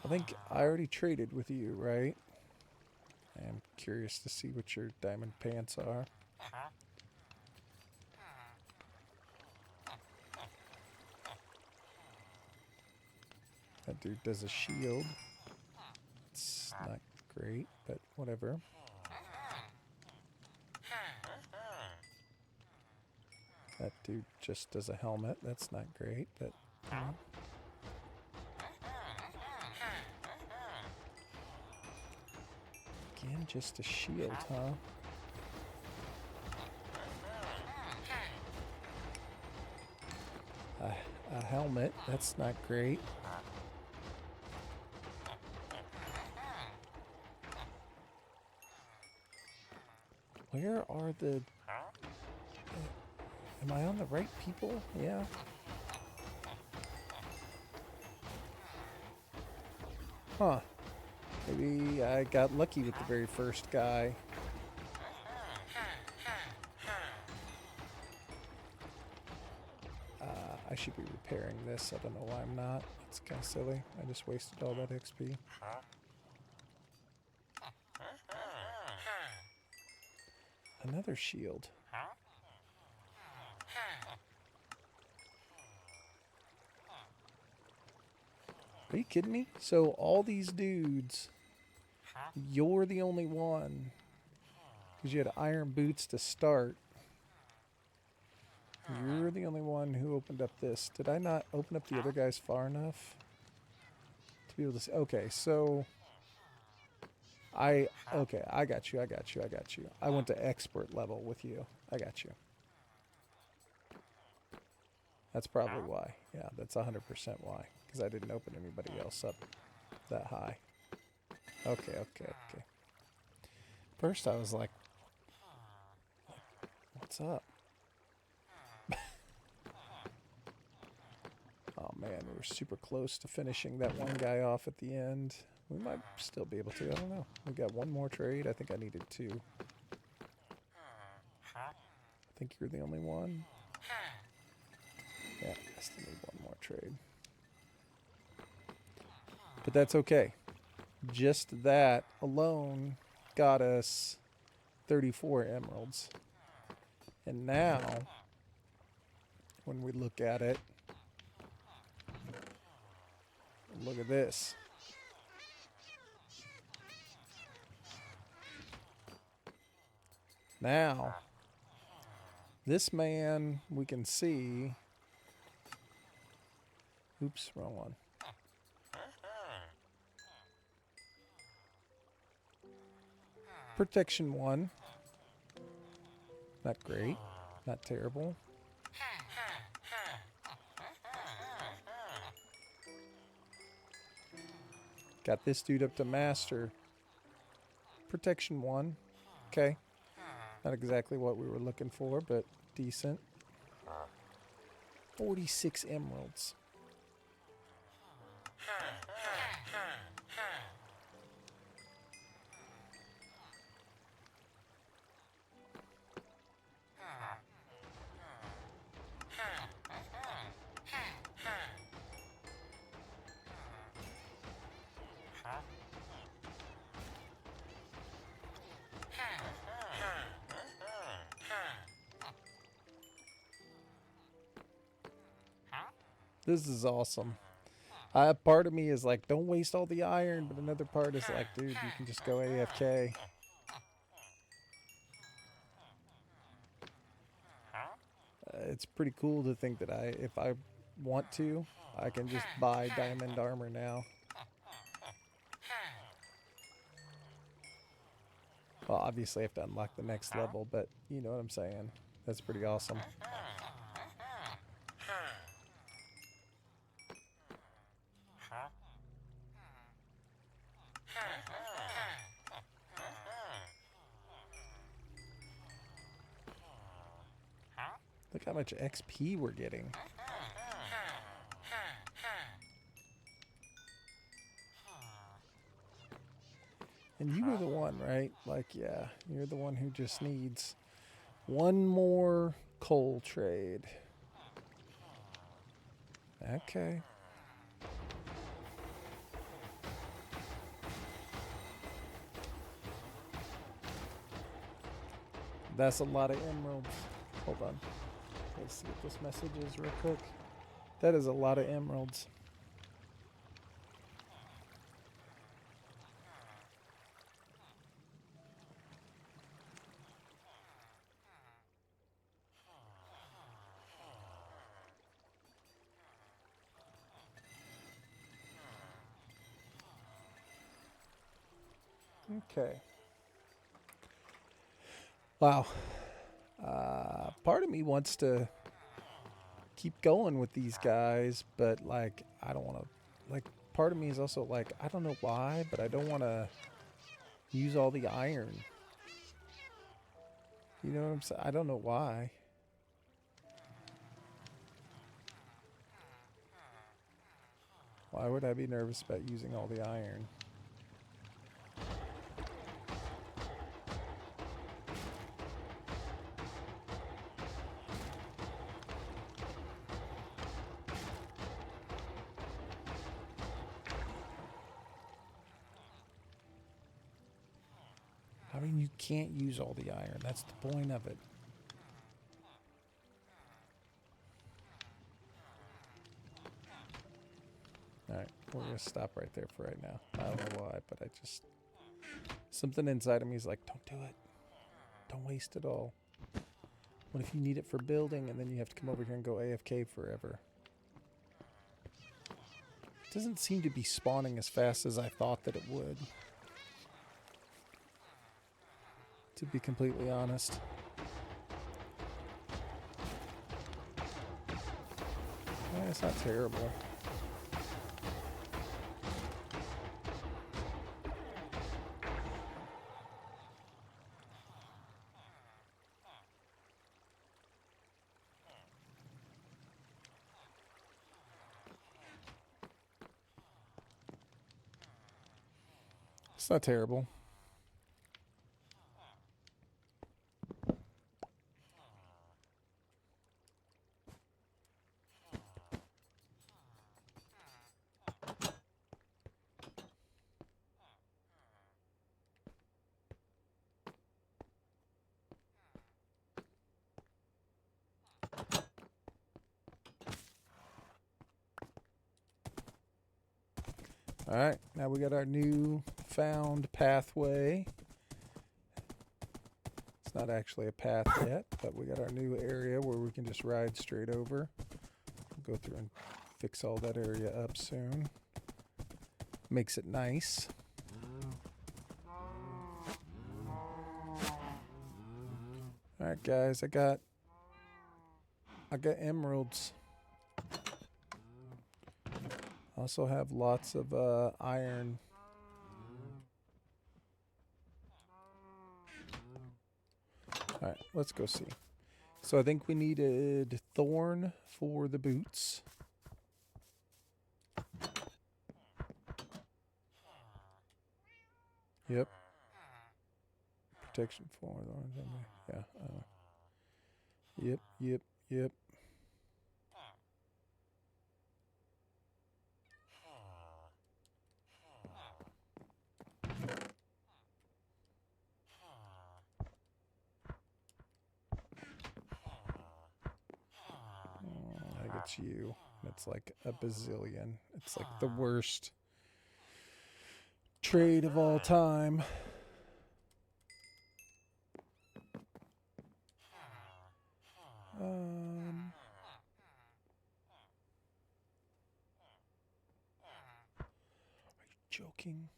I think I already traded with you, right? I'm curious to see what your diamond pants are. That dude does a shield. It's not great, but whatever. That dude just does a helmet. That's not great, but... Again, just a shield, huh? A helmet. That's not great. Where are the... Am I on the right people? Yeah. Huh. Maybe I got lucky with the very first guy. I should be repairing this. I don't know why I'm not. It's kind of silly. I just wasted all that XP. Another shield. Are you kidding me? So all these dudes, you're the only one, because you had iron boots to start. You're the only one who opened up this. Did I not open up the other guys far enough to be able to see? Okay, so I got you. I went to expert level with you. I got you. That's probably why. Yeah, that's 100% why. Because I didn't open anybody else up that high. Okay. First I was like, what's up? Oh man, we were super close to finishing that one guy off at the end. We might still be able to. I don't know. We got one more trade. I think I needed two. I think you're the only one. Yeah, I still need one more trade. But that's okay. Just that alone got us 34 emeralds. And now, when we look at it, look at this. Now, this man, we can see... Oops, wrong one. Protection 1. Not great. Not terrible. Got this dude up to master. Protection 1. Okay. Not exactly what we were looking for, but decent. 46 emeralds. This is awesome. Part of me is like, don't waste all the iron, but another part is like, dude, you can just go AFK. It's pretty cool to think that if I want to, I can just buy diamond armor now. Well, obviously I have to unlock the next level, but you know what I'm saying. That's pretty awesome. Look how much XP we're getting. And you were the one, right? Like, yeah, you're the one who just needs one more coal trade. Okay. That's a lot of emeralds. Hold on. Let's see what this message is real quick. That is a lot of emeralds. Okay. Wow. Part of me wants to keep going with these guys, but like, I don't want to. Like, part of me is also like, I don't know why, but I don't want to use all the iron. You know what I'm saying? I don't know why. Why would I be nervous about using all the iron? I mean, you can't use all the iron. That's the point of it. Alright, we're going to stop right there for right now. I don't know why, but I just... Something inside of me is like, don't do it. Don't waste it all. What if you need it for building and then you have to come over here and go AFK forever? It doesn't seem to be spawning as fast as I thought that it would. To be completely honest. It's not terrible. It's not terrible. Alright, now we got our new found pathway. It's not actually a path yet, but we got our new area where we can just ride straight over. We'll go through and fix all that area up soon. Makes it nice. Alright guys, I got emeralds. Also have lots of iron. Alright, let's go see. So I think we needed thorn for the boots. Yep. Protection for the yeah. Yep. I think it's you. And it's like a bazillion. It's like the worst trade of all time. Are you joking?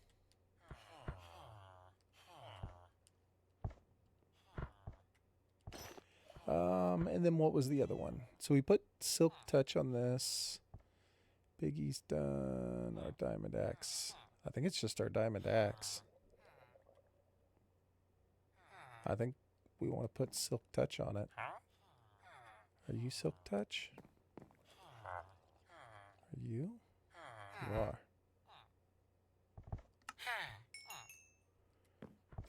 And then what was the other one? So we put Silk Touch on this. Biggie's done. Our Diamond Axe. I think it's just our Diamond Axe. I think we want to put Silk Touch on it. Are you Silk Touch? Are you? You are.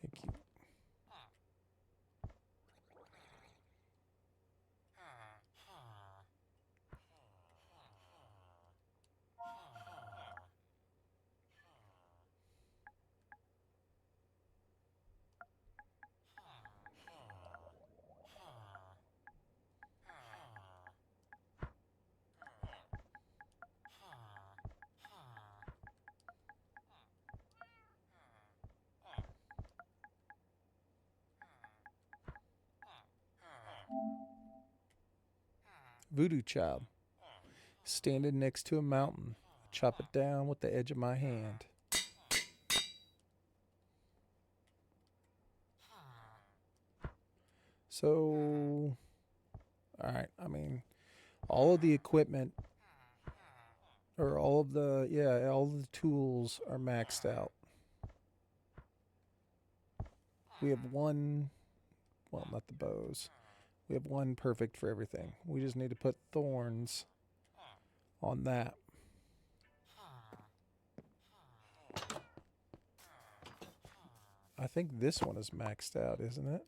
Thank you. Voodoo Child. Standing next to a mountain. Chop it down with the edge of my hand. So, alright, I mean, all of the equipment, or all of the tools are maxed out. We have one, well, not the bows. We have one perfect for everything. We just need to put thorns on that. I think this one is maxed out, isn't it?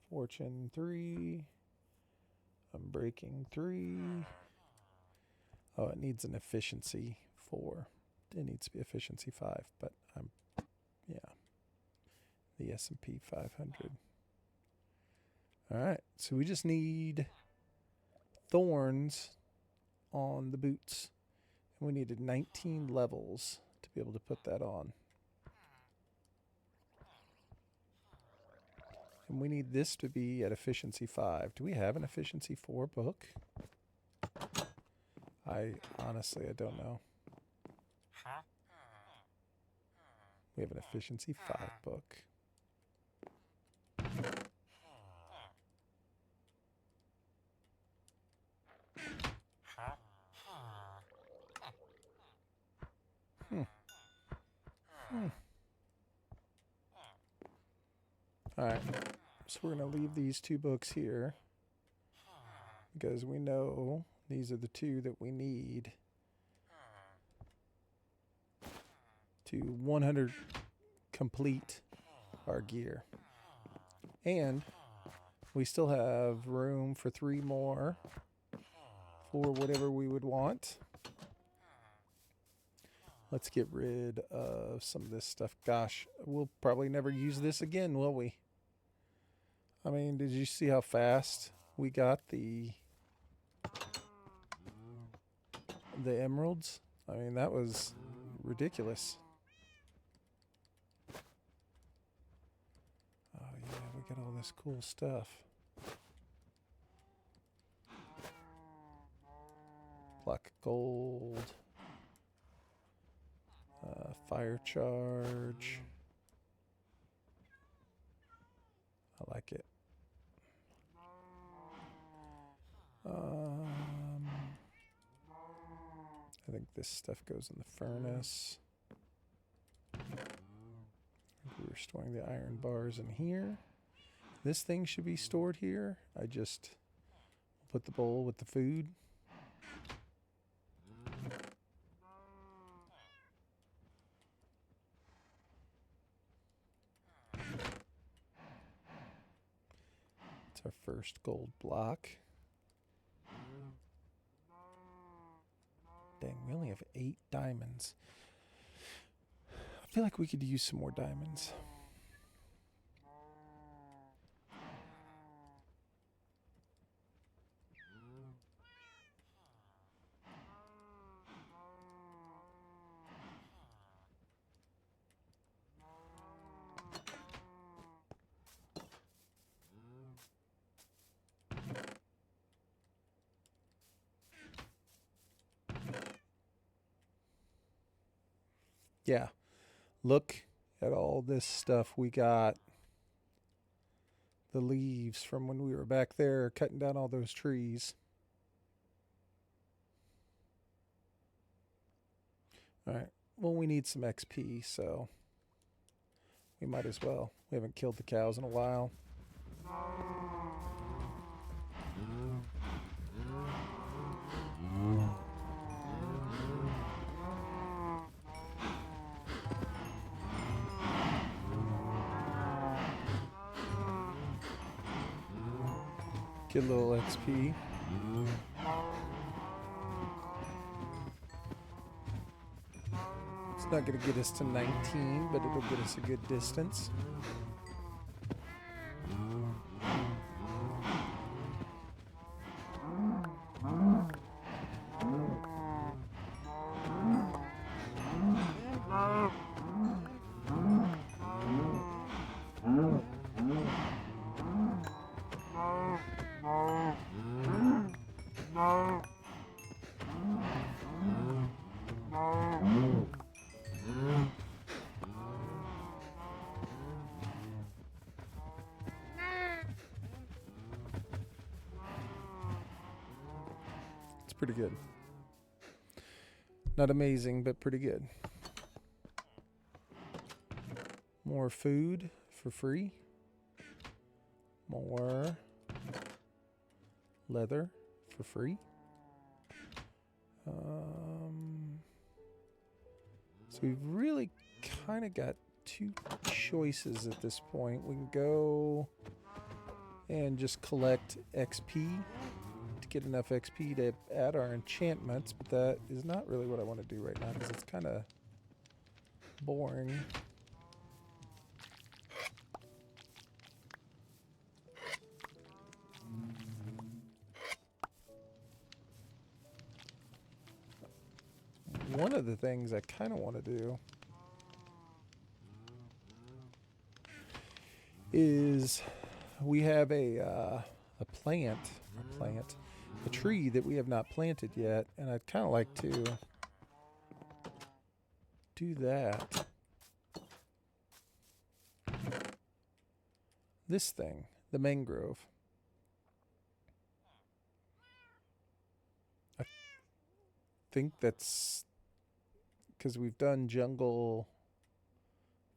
Fortune 3. Unbreaking 3. Oh, it needs an efficiency 4. It needs to be efficiency 5, but yeah. The S&P 500. All right, so we just need thorns on the boots. And we needed 19 levels to be able to put that on. And we need this to be at efficiency 5. Do we have an efficiency 4 book? I don't know. We have an efficiency 5 book. Alright, so we're going to leave these 2 books here because we know these are the 2 that we need to 100 complete our gear. And we still have room for 3 more for whatever we would want. Let's get rid of some of this stuff. Gosh, we'll probably never use this again, will we? I mean, did you see how fast we got the emeralds? I mean, that was ridiculous. Oh yeah, we got all this cool stuff. Block of gold. Fire charge. I like it. I think this stuff goes in the furnace. We're storing the iron bars in here. This thing should be stored here. I just put the bowl with the food. It's our first gold block. Dang, we only have 8 diamonds. I feel like we could use some more diamonds. Yeah, look at all this stuff we got. The leaves from when we were back there cutting down all those trees. All right. Well, we need some XP, so we might as well. We haven't killed the cows in a while. Get a little XP. It's not going to get us to 19, but it'll get us a good distance. It's pretty good. Not amazing, but pretty good. More food for free. More leather for free. So we've really kind of got two choices at this point. We can go and just collect XP to get enough XP to add our enchantments, but that is not really what I want to do right now because it's kind of boring. One of the things I kind of want to do is we have a tree that we have not planted yet, and I'd kind of like to do that. This thing, the mangrove. I think that's because we've done jungle,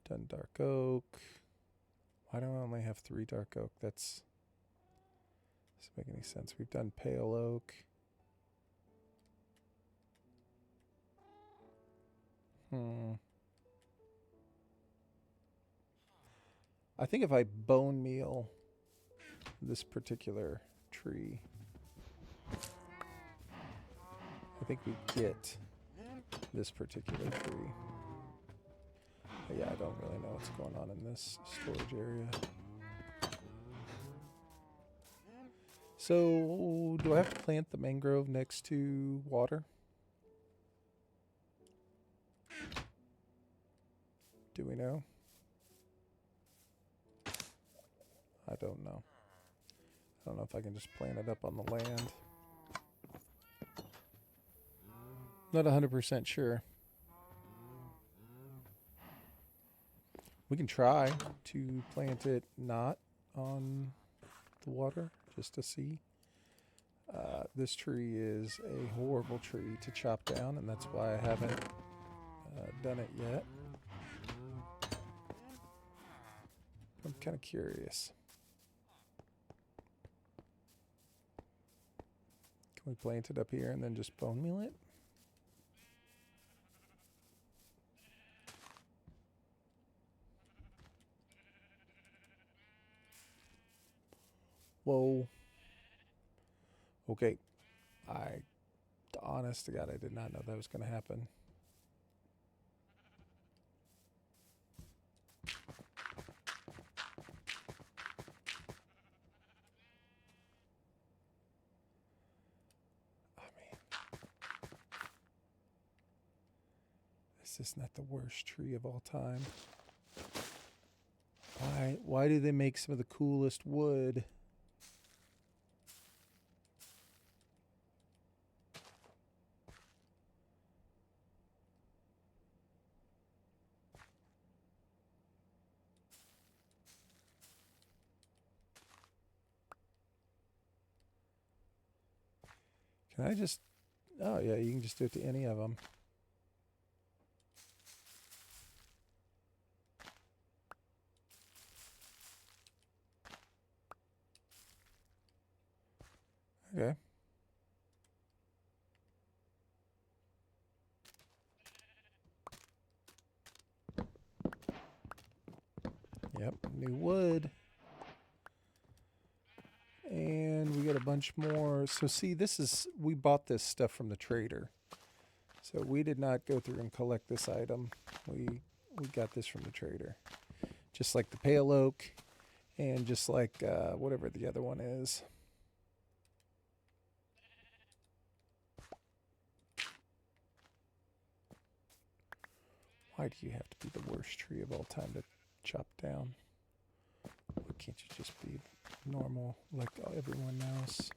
done dark oak. Why do I only have 3 dark oak? That doesn't make any sense. We've done pale oak. I think if I bone meal this particular tree, I think we get this particular tree. But yeah, I don't really know what's going on in this storage area. So, do I have to plant the mangrove next to water? Do we know? I don't know. I don't know if I can just plant it up on the land. Not 100% sure. We can try to plant it not on the water just to see. This tree is a horrible tree to chop down, and that's why I haven't done it yet. I'm kind of curious. Can we plant it up here and then just bone meal it? Whoa. Okay. Honest to God, I did not know that was going to happen. I mean, this is not the worst tree of all time. Why do they make some of the coolest wood? Can I just... Oh, yeah, you can just do it to any of them. Okay. Yep, new wood. And we got a bunch more. So see, this is... We bought this stuff from the trader. So we did not go through and collect this item. We got this from the trader. Just like the pale oak and just like whatever the other one is. Why do you have to be the worst tree of all time to chop down? Why can't you just be normal like everyone else?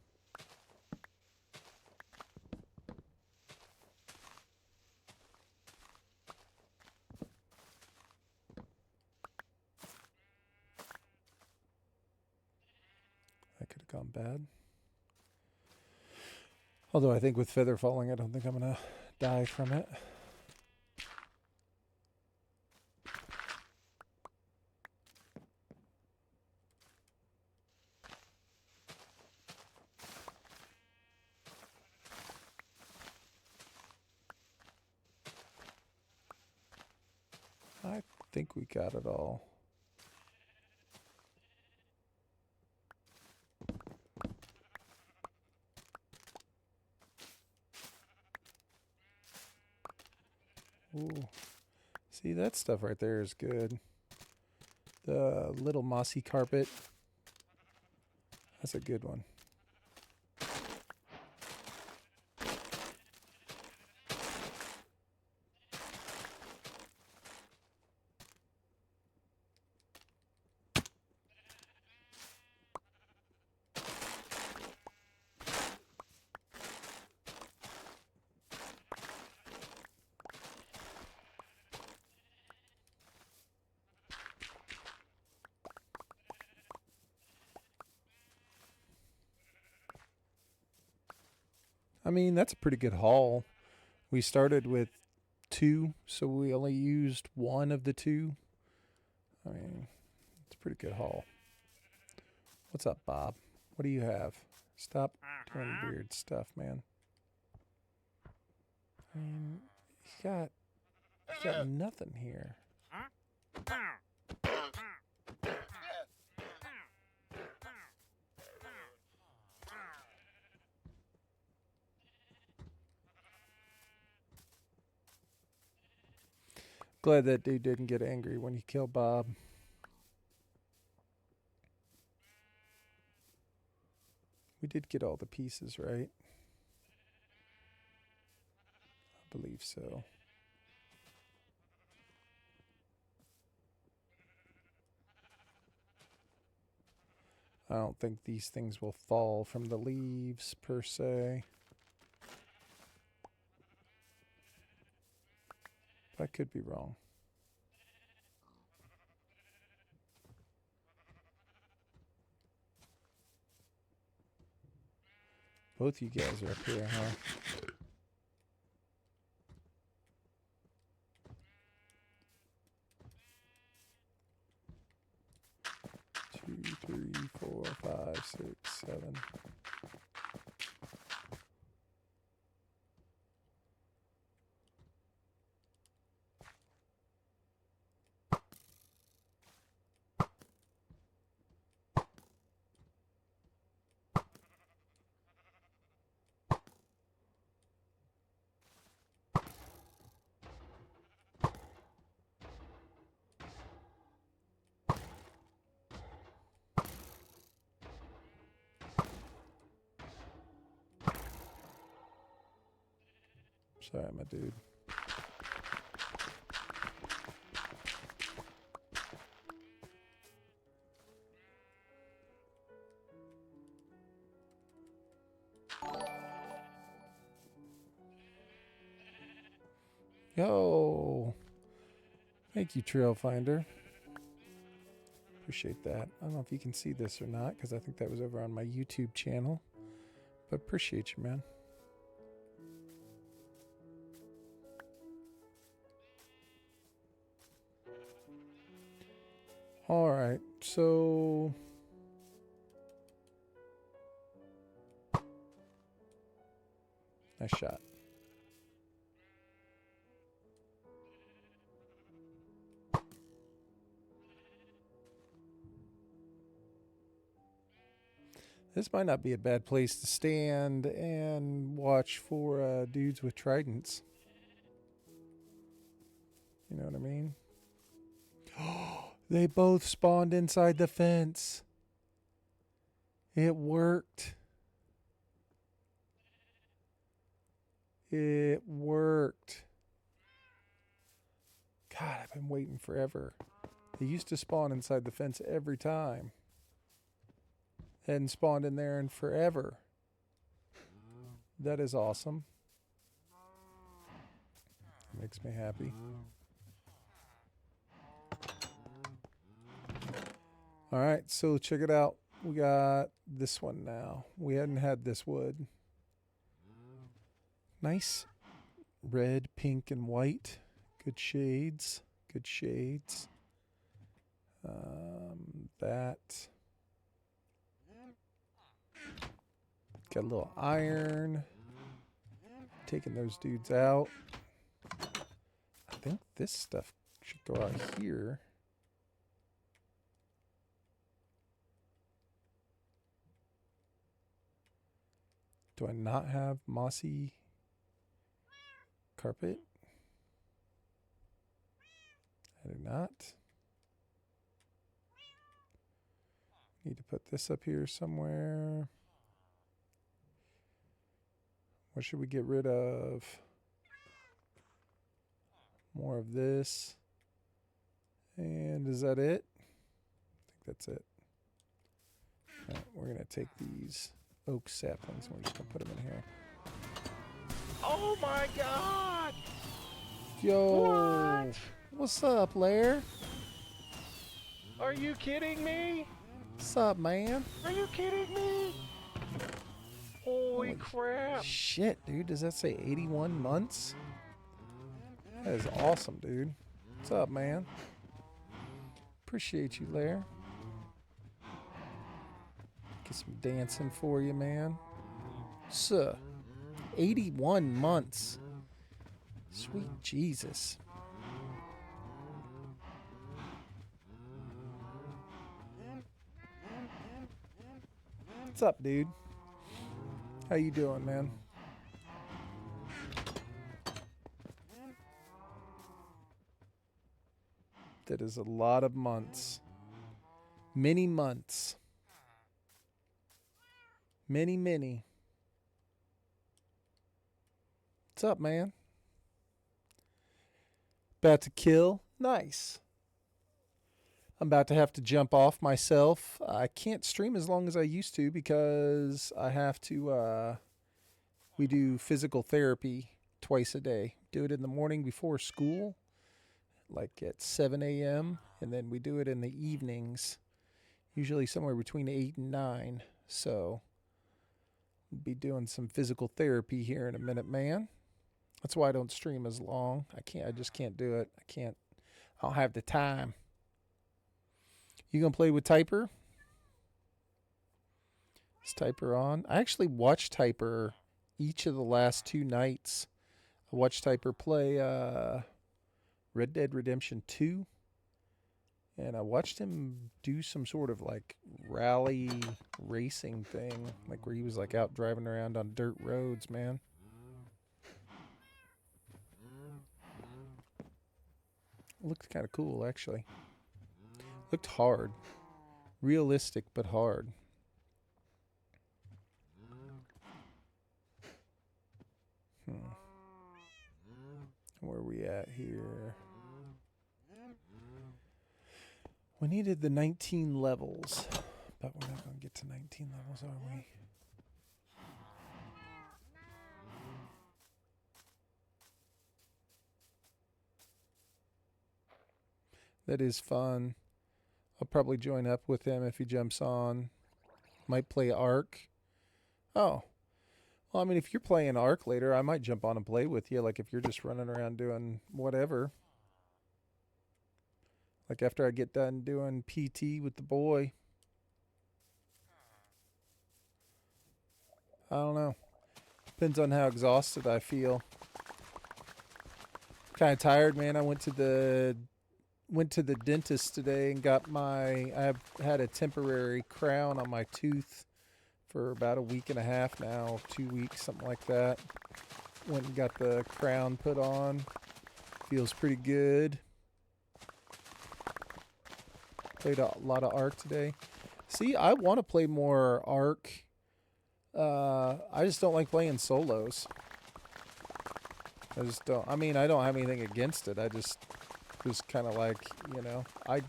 That could have gone bad. Although I think with feather falling, I don't think I'm going to die from it. I think we got it all. Ooh. See, that stuff right there is good. The little mossy carpet. That's a good one. I mean, that's a pretty good haul. We started with 2, so we only used 1 of the 2. I mean, it's a pretty good haul. What's up, Bob? What do you have? Stop doing weird stuff, man. I mean, you got nothing here. Glad that dude didn't get angry when you killed Bob. We did get all the pieces, right? I believe so. I don't think these things will fall from the leaves, per se. I could be wrong. Both you guys are up here, huh? 2, 3, 4, 5, 6, 7. Sorry, my dude. Yo! Thank you, Trail Finder. Appreciate that. I don't know if you can see this or not, because I think that was over on my YouTube channel. But appreciate you, man. All right, so nice shot. This might not be a bad place to stand and watch for dudes with tridents. You know what I mean? They both spawned inside the fence. It worked. It worked. God, I've been waiting forever. They used to spawn inside the fence every time. Hadn't spawned in there in forever. That is awesome. Makes me happy. All right, so check it out. We got this one now. We hadn't had this wood. Nice red, pink, and white. Good shades. Good shades. That. Got a little iron. Taking those dudes out. I think this stuff should go out here. Do I not have mossy carpet? I do not. Need to put this up here somewhere. What should we get rid of? More of this. And is that it? I think that's it. All right, we're going to take these oak saplings and we're just going to put them in here. Oh my god! Yo! What? What's up, Lair? Are you kidding me? What's up, man? Are you kidding me? Holy crap. Shit, dude. Does that say 81 months? That is awesome, dude. What's up, man? Appreciate you, Lair. Get some dancing for you, man. So, 81 months. Sweet Jesus. What's up, dude? How you doing, man? That is a lot of months. Many months. Many. What's up, man? About to kill? Nice. I'm about to have to jump off myself. I can't stream as long as I used to because I have to, we do physical therapy twice a day. Do it in the morning before school, like at 7 a.m. And then we do it in the evenings, usually somewhere between 8 and 9. So we'll be doing some physical therapy here in a minute, man. That's why I don't stream as long. I just can't do it. I don't have the time. You gonna play with Typer? Is Typer on? I actually watched Typer each of the last 2 nights. I watched Typer play Red Dead Redemption 2. And I watched him do some sort of like rally racing thing. Like where he was like out driving around on dirt roads, man. Looked kind of cool, actually. Looked hard. Realistic, but hard. Where are we at here? We needed the 19 levels, but we're not going to get to 19 levels, are we? That is fun. I'll probably join up with him if he jumps on. Might play Ark. Oh. Well, I mean, if you're playing Ark later, I might jump on and play with you. Like if you're just running around doing whatever. Like after I get done doing PT with the boy. I don't know. Depends on how exhausted I feel. Kind of tired, man. I went to the dentist today and got my I've had a temporary crown on my tooth for about a week and a half now, 2 weeks, something like that. Went and got the crown put on. Feels pretty good. Played a lot of Ark today. See, I want to play more Ark. I just don't like playing solos. I just don't. I mean, I don't have anything against it. I just was kind of like, I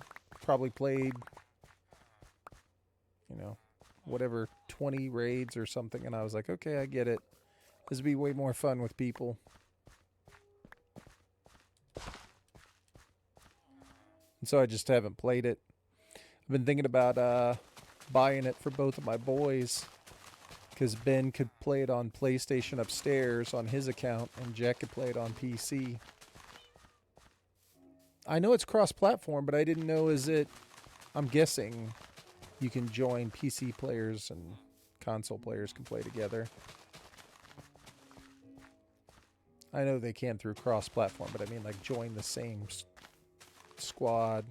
probably played, whatever, 20 raids or something, and I was like, okay, I get it. This would be way more fun with people. And so I just haven't played it. I've been thinking about buying it for both of my boys, because Ben could play it on PlayStation upstairs on his account, and Jack could play it on PC. I know it's cross-platform, but I didn't know, I'm guessing you can join PC players and console players can play together. I know they can through cross-platform, but I mean like join the same squad.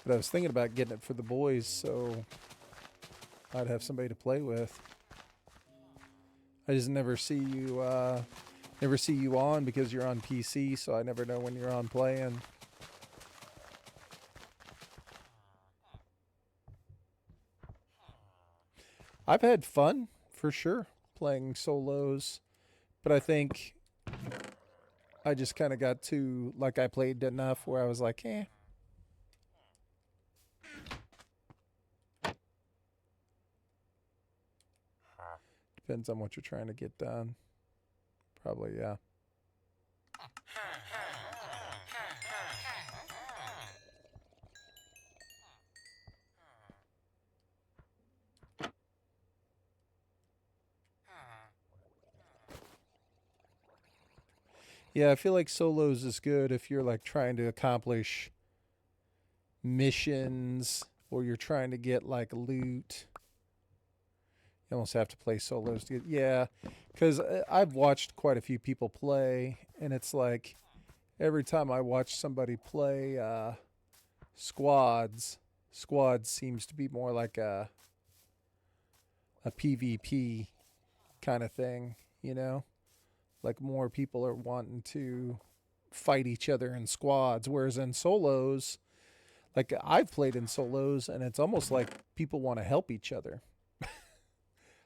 But I was thinking about getting it for the boys, so I'd have somebody to play with. I just never see you on because you're on PC, so I never know when you're on playing. I've had fun, for sure, playing solos, but I think I just kind of got to, like, I played enough where I was like, eh. Depends on what you're trying to get done. Probably, yeah. Yeah, I feel like solos is good if you're like trying to accomplish missions or you're trying to get like loot. You almost have to play solos to get, yeah, because I've watched quite a few people play, and it's like every time I watch somebody play squads seems to be more like a PvP kind of thing, like more people are wanting to fight each other in squads, whereas in solos, like I've played in solos, and it's almost like people want to help each other.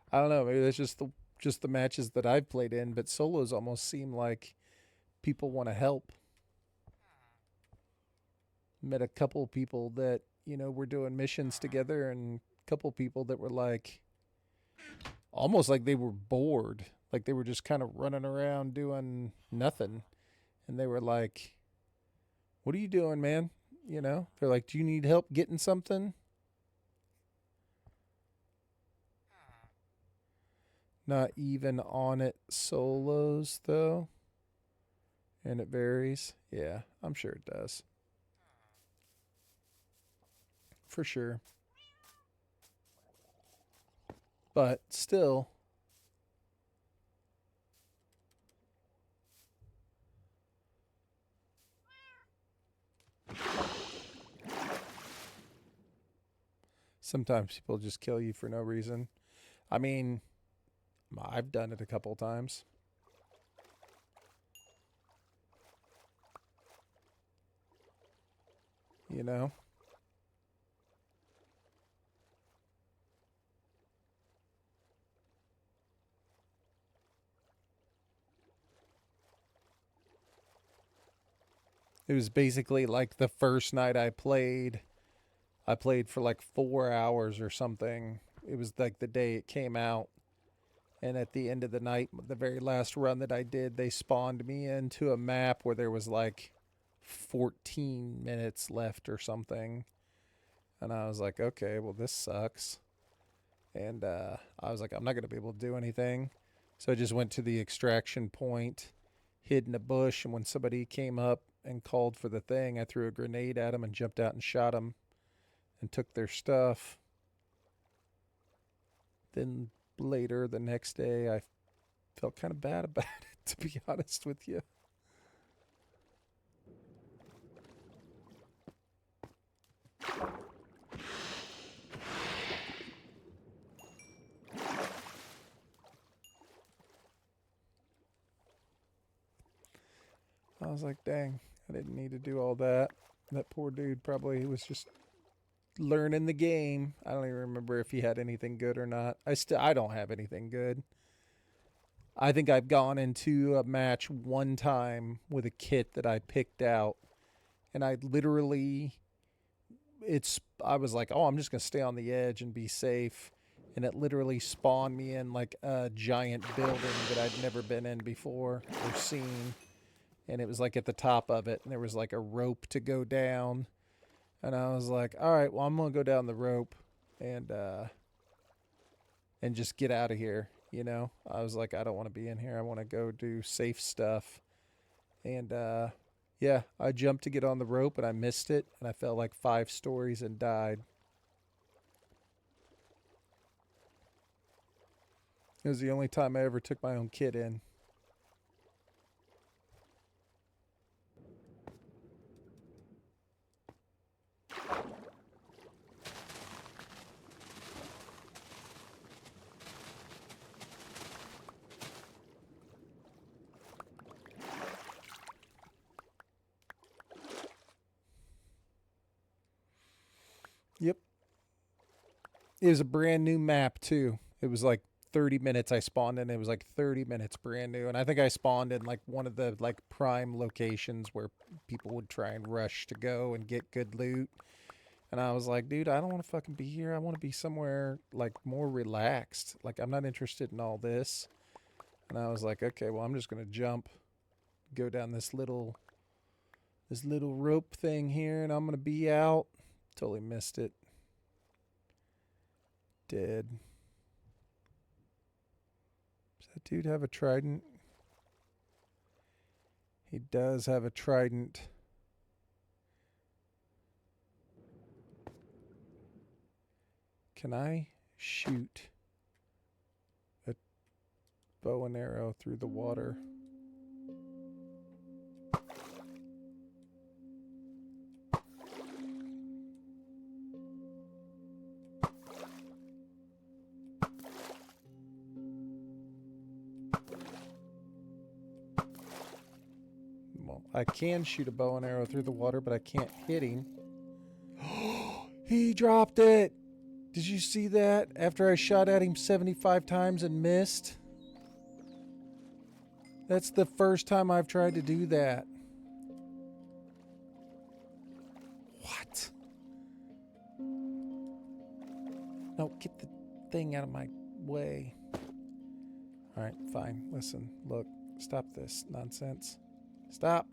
I don't know, maybe that's just the matches that I've played in, but solos almost seem like people want to help. Met a couple people that, were doing missions together, and a couple people that were like almost like they were bored. Like they were just kind of running around doing nothing. And they were like, "What are you doing, man?" They're like, "Do you need help getting something?" Not even on it solos, though. And it varies. Yeah, I'm sure it does. For sure. But still, sometimes people just kill you for no reason. I mean, I've done it a couple times. You know? It was basically like the first night I played for like 4 hours or something. It was like the day it came out. And at the end of the night, the very last run that I did, they spawned me into a map where there was like 14 minutes left or something. And I was like, okay, well, this sucks. And I was like, I'm not going to be able to do anything. So I just went to the extraction point, hid in a bush, and when somebody came up and called for the thing, I threw a grenade at them and jumped out and shot them and took their stuff. Then later, the next day, I felt kind of bad about it, to be honest with you. I was like, dang, I didn't need to do all that. That poor dude probably was just learning the game. I don't even remember if he had anything good or not. I don't have anything good. I think I've gone into a match one time with a kit that I picked out, and I literally I was like, oh, I'm just gonna stay on the edge and be safe. And it literally spawned me in like a giant building that I'd never been in before or seen. And it was like at the top of it, and there was like a rope to go down. And I was like, all right, well, I'm gonna go down the rope and just get out of here. You know, I was like, I don't want to be in here. I want to go do safe stuff. And yeah, I jumped to get on the rope and I missed it, and I fell like 5 stories and died. It was the only time I ever took my own kit in. Yep. It was a brand new map too. It was like 30 minutes I spawned in. It was like 30 minutes brand new. And I think I spawned in like one of the like prime locations where people would try and rush to go and get good loot. And I was like, dude, I don't want to fucking be here. I want to be somewhere like more relaxed. Like I'm not interested in all this. And I was like, okay, well, I'm just going to jump, go down this little rope thing here, and I'm going to be out. Totally missed it. Dead. Does that dude have a trident? He does have a trident. Can I shoot a bow and arrow through the water? Well, I can shoot a bow and arrow through the water, but I can't hit him. He dropped it! Did you see that? After I shot at him 75 times and missed? That's the first time I've tried to do that. What? No, get the thing out of my way. Alright, fine. Listen, look, stop this nonsense. Stop.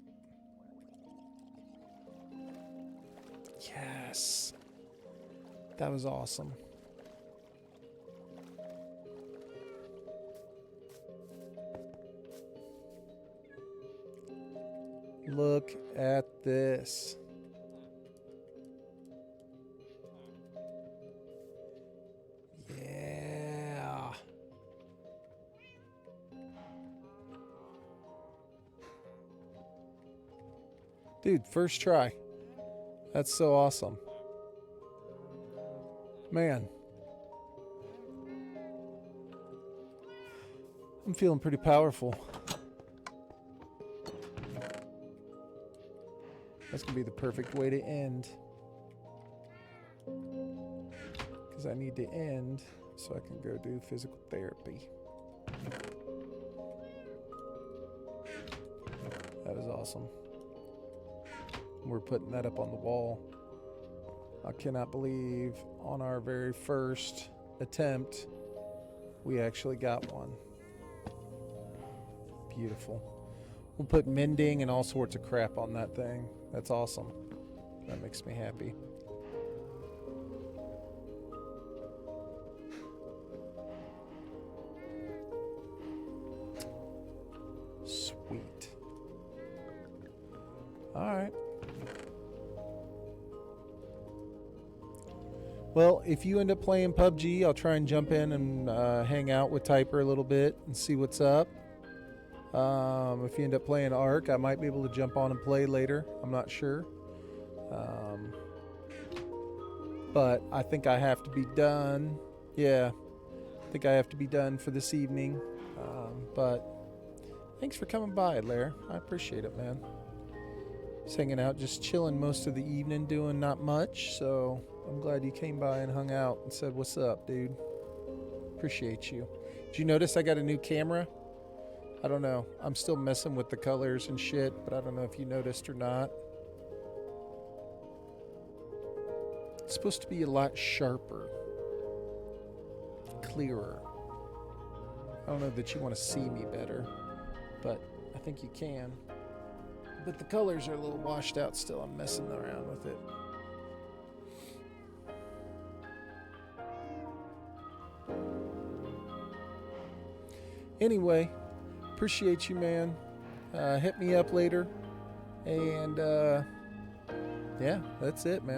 Yes. That was awesome. Look at this. Yeah. Dude, first try. That's so awesome. Man. I'm feeling pretty powerful. That's going to be the perfect way to end. Because I need to end so I can go do physical therapy. That was awesome. We're putting that up on the wall. I cannot believe on our very first attempt, we actually got one. Beautiful. We'll put mending and all sorts of crap on that thing. That's awesome. That makes me happy. Well, if you end up playing PUBG, I'll try and jump in and hang out with Typer a little bit and see what's up. If you end up playing Ark, I might be able to jump on and play later. I'm not sure. But I think I have to be done. Yeah, I think I have to be done for this evening. But thanks for coming by, Lair. I appreciate it, man. Just hanging out, just chilling most of the evening, doing not much. So I'm glad you came by and hung out and said, "What's up, dude?" Appreciate you. Did you notice I got a new camera? I don't know. I'm still messing with the colors and shit, but I don't know if you noticed or not. It's supposed to be a lot sharper, clearer. I don't know that you want to see me better, but I think you can. But the colors are a little washed out still. I'm messing around with it. Anyway, appreciate you, man. Hit me up later. And yeah, that's it, man.